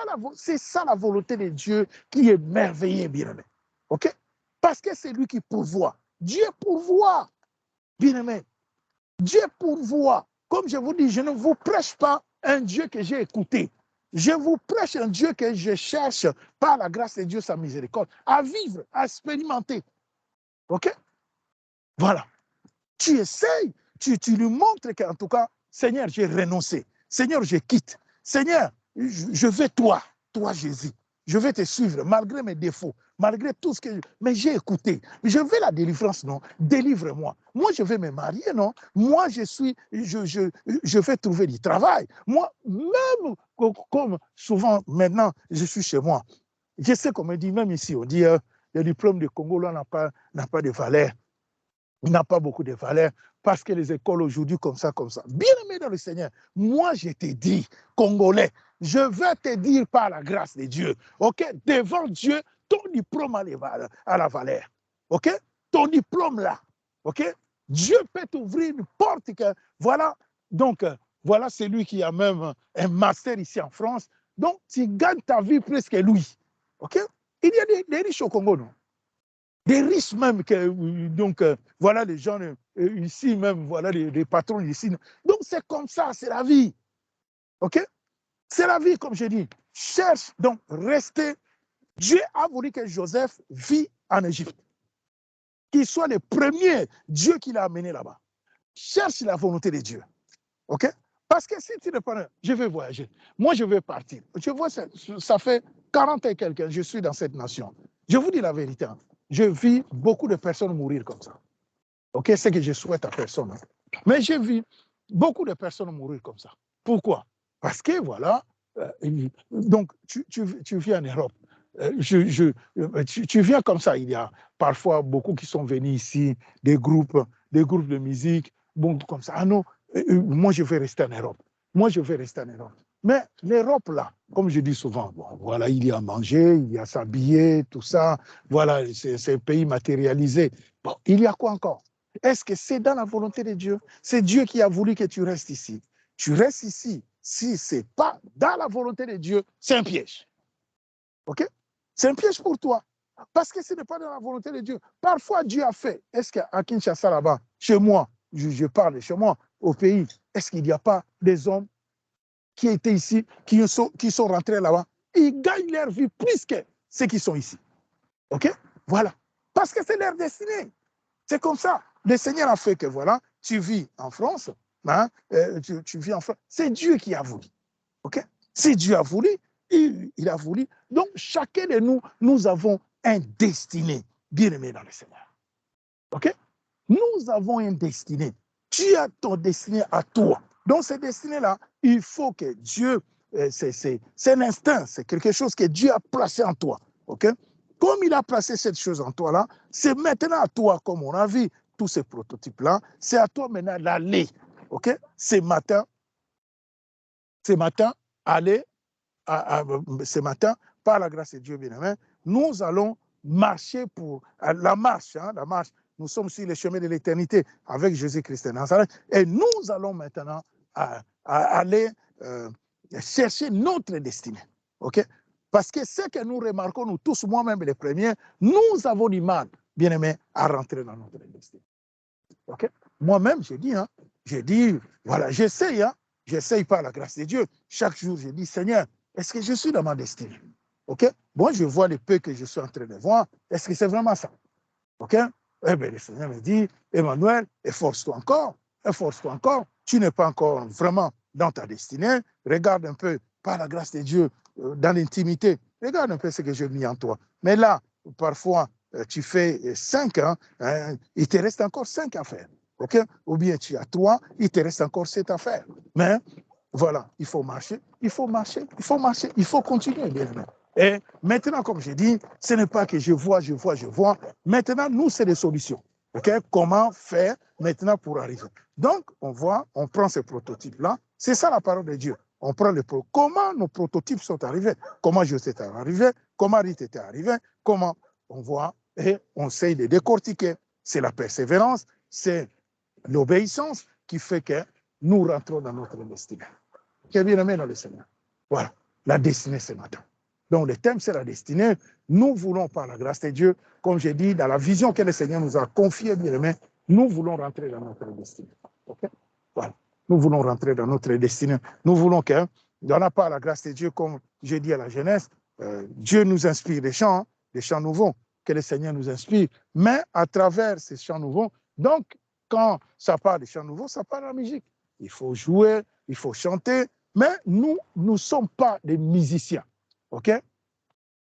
la volonté de Dieu qui est merveilleuse, bien-aimé. OK? Parce que c'est lui qui pourvoit. Dieu pourvoit, bien-aimé. Dieu pourvoit. Comme je vous dis, je ne vous prêche pas un Dieu que j'ai écouté. Je vous prêche un Dieu que je cherche par la grâce de Dieu, sa miséricorde, à vivre, à expérimenter. OK? Voilà. Tu essayes, tu lui montres qu'en tout cas, Seigneur, j'ai renoncé. Seigneur, je quitte. Seigneur, je veux toi Jésus. Je vais te suivre malgré mes défauts, malgré tout ce que... Mais j'ai écouté. Je veux la délivrance, non? Délivre-moi. Moi, je vais me marier, non? Moi, je vais trouver du travail. Moi, même comme souvent maintenant, je suis chez moi. Je sais qu'on me dit, même ici, on dit, le diplôme de Congo, là, n'a pas de valeur. Il n'a pas beaucoup de valeur parce que les écoles aujourd'hui, comme ça. Bien aimé dans le Seigneur, moi je te dis, Congolais, je vais te dire par la grâce de Dieu, ok, devant Dieu, ton diplôme a la valeur, ok, ton diplôme là, ok, Dieu peut t'ouvrir une porte que, voilà, donc, voilà celui qui a même un master ici en France, donc tu gagnes ta vie presque lui, ok, il y a des riches au Congo, non? Des riches même, donc voilà les gens ici même, voilà les patrons ici. Donc c'est comme ça, c'est la vie. OK? C'est la vie, comme je dis. Cherche, donc restez. Dieu a voulu que Joseph vit en Égypte. Qu'il soit le premier Dieu qui l'a amené là-bas. Cherche la volonté de Dieu. OK? Parce que si tu ne prends, je vais voyager. Moi, je vais partir. Je vois, ça fait 40 et quelques, je suis dans cette nation. Je vous dis la vérité. Je vis beaucoup de personnes mourir comme ça. OK? C'est que je souhaite à personne. Hein. Mais je vis beaucoup de personnes mourir comme ça. Pourquoi? Parce que voilà, donc tu vis en Europe. Tu viens comme ça. Il y a parfois beaucoup qui sont venus ici, des groupes de musique, bon, comme ça. Ah non, moi je vais rester en Europe. Moi je vais rester en Europe. Mais l'Europe, là, comme je dis souvent, bon, voilà, il y a à manger, il y a à s'habiller, tout ça. Voilà, c'est un pays matérialisé. Bon, il y a quoi encore? Est-ce que c'est dans la volonté de Dieu? C'est Dieu qui a voulu que tu restes ici. Tu restes ici. Si ce n'est pas dans la volonté de Dieu, c'est un piège. OK? C'est un piège pour toi. Parce que ce n'est pas dans la volonté de Dieu. Parfois, Dieu a fait. Est-ce qu'à Kinshasa, là-bas, chez moi, je parle chez moi, au pays, est-ce qu'il n'y a pas des hommes qui étaient ici, qui sont rentrés là-bas? Ils gagnent leur vie plus que ceux qui sont ici. OK? Voilà. Parce que c'est leur destinée. C'est comme ça. Le Seigneur a fait que, voilà, tu vis en France, hein, tu vis en France. C'est Dieu qui a voulu. OK? Si Dieu a voulu, il a voulu. Donc, chacun de nous, nous avons un destiné, bien aimé dans le Seigneur. OK? Nous avons un destiné. Tu as ton destiné à toi. Donc, ce destiné-là, il faut que Dieu, c'est un instinct, c'est quelque chose que Dieu a placé en toi. OK? Comme il a placé cette chose en toi-là, c'est maintenant à toi, comme on a vu tous ces prototypes-là, c'est à toi maintenant d'aller. OK? Ce matin, aller ce matin, par la grâce de Dieu bien-aimé, nous allons marcher pour la marche, la marche. Nous sommes sur le chemin de l'éternité avec Jésus-Christ de Nazareth et nous allons maintenant aller chercher notre destinée. Okay? Parce que ce que nous remarquons, nous tous, moi-même les premiers, nous avons du mal, bien-aimés, à rentrer dans notre destinée. Okay? Moi-même, j'ai dit, voilà, j'essaye par la grâce de Dieu. Chaque jour, je dis, Seigneur, est-ce que je suis dans ma destinée? Ok? Bon, je vois le peu que je suis en train de voir. Est-ce que c'est vraiment ça? Ok? Eh bien, le Seigneur me dit, Emmanuel, efforce-toi encore, efforce-toi encore. Tu n'es pas encore vraiment dans ta destinée. Regarde un peu, par la grâce de Dieu, dans l'intimité. Regarde un peu ce que j'ai mis en toi. Mais là, parfois, tu fais 5 ans, il te reste encore 5 à faire. Okay? Ou bien tu as 3, il te reste encore 7 à faire. Mais voilà, il faut marcher, il faut marcher, il faut marcher, il faut continuer, bien sûr. Et maintenant, comme je dis, ce n'est pas que je vois. Maintenant, nous, c'est des solutions. Okay? Comment faire maintenant pour arriver? Donc, on prend ces prototypes-là. C'est ça la parole de Dieu. On prend comment nos prototypes sont arrivés, comment Joseph est arrivé, comment Ruth était arrivé, comment on voit et on essaye de décortiquer. C'est la persévérance, c'est l'obéissance qui fait que nous rentrons dans notre destinée. Qui est bien aimé dans le Seigneur. Voilà, la destinée ce matin. Donc le thème, c'est la destinée. Nous voulons, par la grâce de Dieu, comme j'ai dit, dans la vision que le Seigneur nous a confiée, bien aimé, nous voulons rentrer dans notre destinée. Okay? Voilà. Nous voulons rentrer dans notre destinée. Nous voulons que, dans par la grâce de Dieu, comme j'ai dit à la jeunesse, Dieu nous inspire des chants nouveaux, que le Seigneur nous inspire, mais à travers ces chants nouveaux, donc quand ça parle des chants nouveaux, ça parle de la musique. Il faut jouer, il faut chanter, mais nous ne sommes pas des musiciens. OK?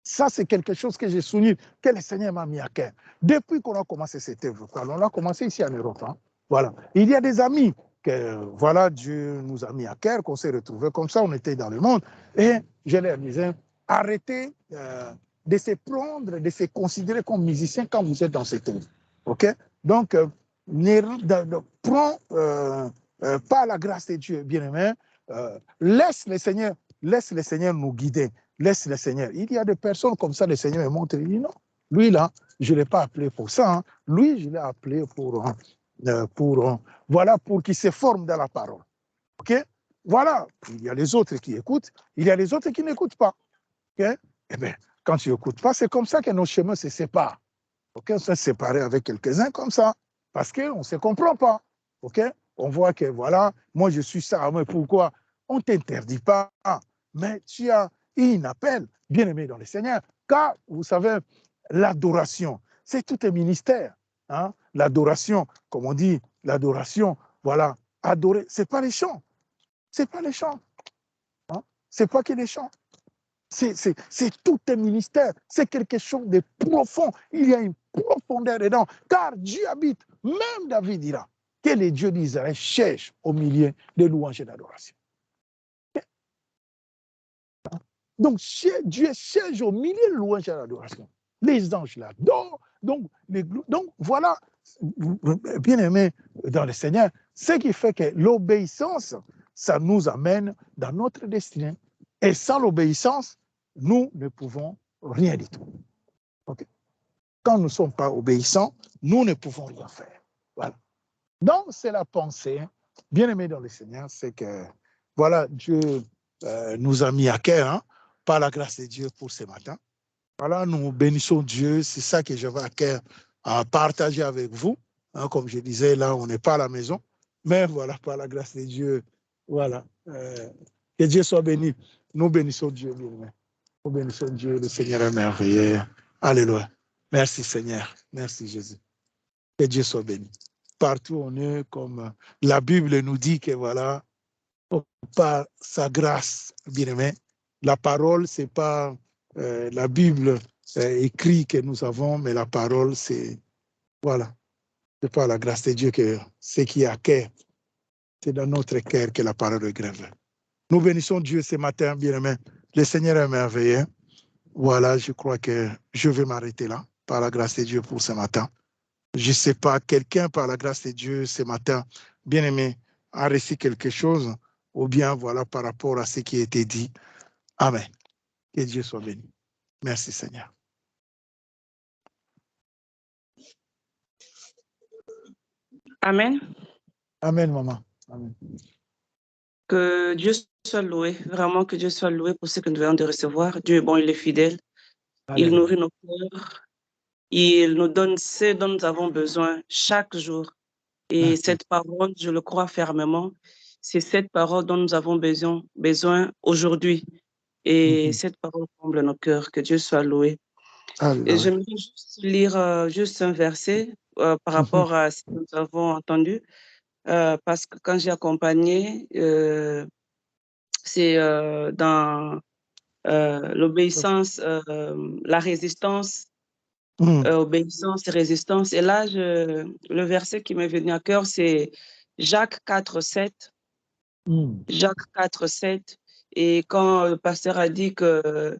Ça, c'est quelque chose que j'ai souligné, que le Seigneur m'a mis à cœur. Depuis qu'on a commencé cette œuvre, on l'a commencé ici en Europe. Hein? Voilà. Il y a des amis que, voilà, Dieu nous a mis à cœur, qu'on s'est retrouvés comme ça, on était dans le monde. Et je leur disais, arrêtez de se prendre, de se considérer comme musicien quand vous êtes dans cette œuvre. OK? Donc, prends par la grâce de Dieu, bien-aimé, laisse le Seigneur nous guider. Laisse le Seigneur. Il y a des personnes comme ça, le Seigneur me montre, il dit non, lui là, je ne l'ai pas appelé pour ça. Hein. Lui, je l'ai appelé pour voilà, pour qu'il se forme dans la parole. OK? Voilà. Il y a les autres qui écoutent, il y a les autres qui n'écoutent pas. OK? Eh bien, quand tu n'écoutes pas, c'est comme ça que nos chemins se séparent. OK? On s'est séparés avec quelques-uns comme ça, parce qu'on ne se comprend pas. OK? On voit que, voilà, moi je suis ça, mais pourquoi? On ne t'interdit pas, mais tu as un appel, bien aimé dans le Seigneur, car, vous savez, l'adoration, c'est tout un ministère. Hein? L'adoration, comme on dit, l'adoration, voilà, adorer, ce n'est pas les chants. Ce n'est pas les chants. Hein? Ce n'est pas que les chants. C'est tout un ministère. C'est quelque chose de profond. Il y a une profondeur dedans. Car Dieu habite. Même David dira que les dieux d'Israël cherchent au milieu des louanges et d'adoration. Donc, Dieu cherche au milieu de louanges et d'adoration. Les anges l'adorent. Donc, voilà, bien aimé dans le Seigneur, ce qui fait que l'obéissance, ça nous amène dans notre destinée. Et sans l'obéissance, nous ne pouvons rien du tout. Okay? Quand nous ne sommes pas obéissants, nous ne pouvons rien faire. Voilà. Donc, c'est la pensée, bien aimé dans le Seigneur, c'est que, voilà, Dieu nous a mis à cœur, hein, par la grâce de Dieu pour ce matin. Voilà, nous bénissons Dieu, c'est ça que j'avais à cœur à partager avec vous. Hein, comme je disais, là, on n'est pas à la maison, mais voilà, par la grâce de Dieu, voilà. Que Dieu soit béni. Nous bénissons Dieu, bien aimé. Nous bénissons Dieu, le Seigneur est merveilleux. Alléluia. Merci Seigneur. Merci Jésus. Que Dieu soit béni. Partout on est, comme la Bible nous dit que voilà, par sa grâce, bien aimé, la parole, c'est pas la Bible écrit que nous avons, mais la parole, c'est, voilà, c'est par la grâce de Dieu que ce qui est à cœur, c'est dans notre cœur que la parole est gravée. Nous bénissons Dieu ce matin, bien aimé. Le Seigneur est merveilleux. Voilà, je crois que je vais m'arrêter là, par la grâce de Dieu pour ce matin. Je ne sais pas, quelqu'un, par la grâce de Dieu, ce matin, bien aimé, a reçu quelque chose, ou bien, voilà, par rapport à ce qui a été dit, Amen. Que Dieu soit béni. Merci Seigneur. Amen. Amen, maman. Amen. Que Dieu soit loué, vraiment que Dieu soit loué pour ce que nous venons de recevoir. Dieu est bon, il est fidèle. Alléluia. Il nourrit nos cœurs. Il nous donne ce dont nous avons besoin chaque jour. Et cette parole, je le crois fermement, c'est cette parole dont nous avons besoin aujourd'hui. Et cette parole comble nos cœurs. Que Dieu soit loué. Et j'aimerais juste lire juste un verset par rapport à ce que nous avons entendu. Parce que quand j'ai accompagné, c'est dans l'obéissance, la résistance, obéissance et résistance. Et là, le verset qui m'est venu à cœur, c'est Jacques 4,7. Jacques 4,7. Et quand le pasteur a dit que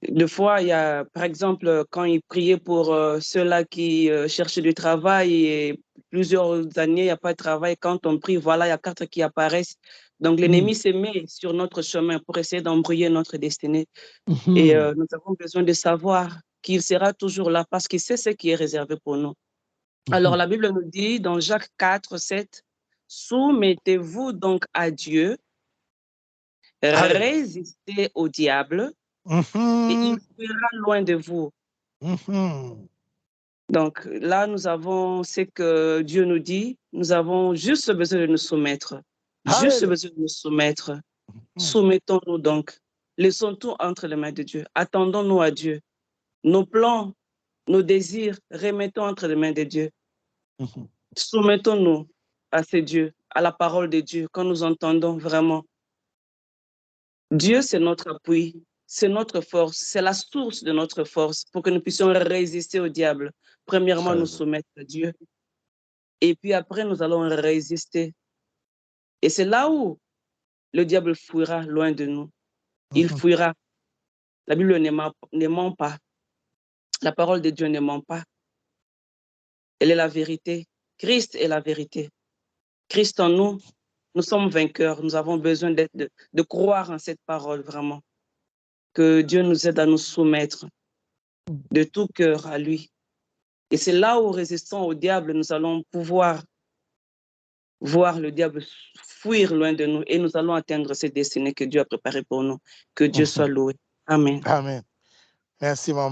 des fois, il y a, par exemple, quand il priait pour ceux-là qui cherchaient du travail et plusieurs années, il n'y a pas de travail. Quand on prie, voilà, il y a quatre qui apparaissent. Donc, l'ennemi se met sur notre chemin pour essayer d'embrouiller notre destinée. Et nous avons besoin de savoir qu'il sera toujours là parce qu'il sait ce qui est réservé pour nous. Alors, la Bible nous dit dans Jacques 4,7, soumettez-vous donc à Dieu, résistez au diable, et il fuira loin de vous. Donc là, nous avons ce que Dieu nous dit. Nous avons juste besoin de nous soumettre. Juste besoin de nous soumettre. Soumettons-nous donc. Laissons tout entre les mains de Dieu. Attendons-nous à Dieu. Nos plans, nos désirs, remettons entre les mains de Dieu. Soumettons-nous à ce Dieu, à la parole de Dieu, quand nous entendons vraiment. Dieu, c'est notre appui. C'est notre force, c'est la source de notre force pour que nous puissions résister au diable. Premièrement, nous soumettre à Dieu. Et puis après, nous allons résister. Et c'est là où le diable fuira loin de nous. Il fuira. La Bible ne ment pas. La parole de Dieu ne ment pas. Elle est la vérité. Christ est la vérité. Christ en nous, nous sommes vainqueurs. Nous avons besoin de croire en cette parole vraiment. Que Dieu nous aide à nous soumettre de tout cœur à lui. Et c'est là où, résistant au diable, nous allons pouvoir voir le diable fuir loin de nous et nous allons atteindre cette destinée que Dieu a préparée pour nous. Que Dieu soit loué. Amen. Amen. Merci, maman.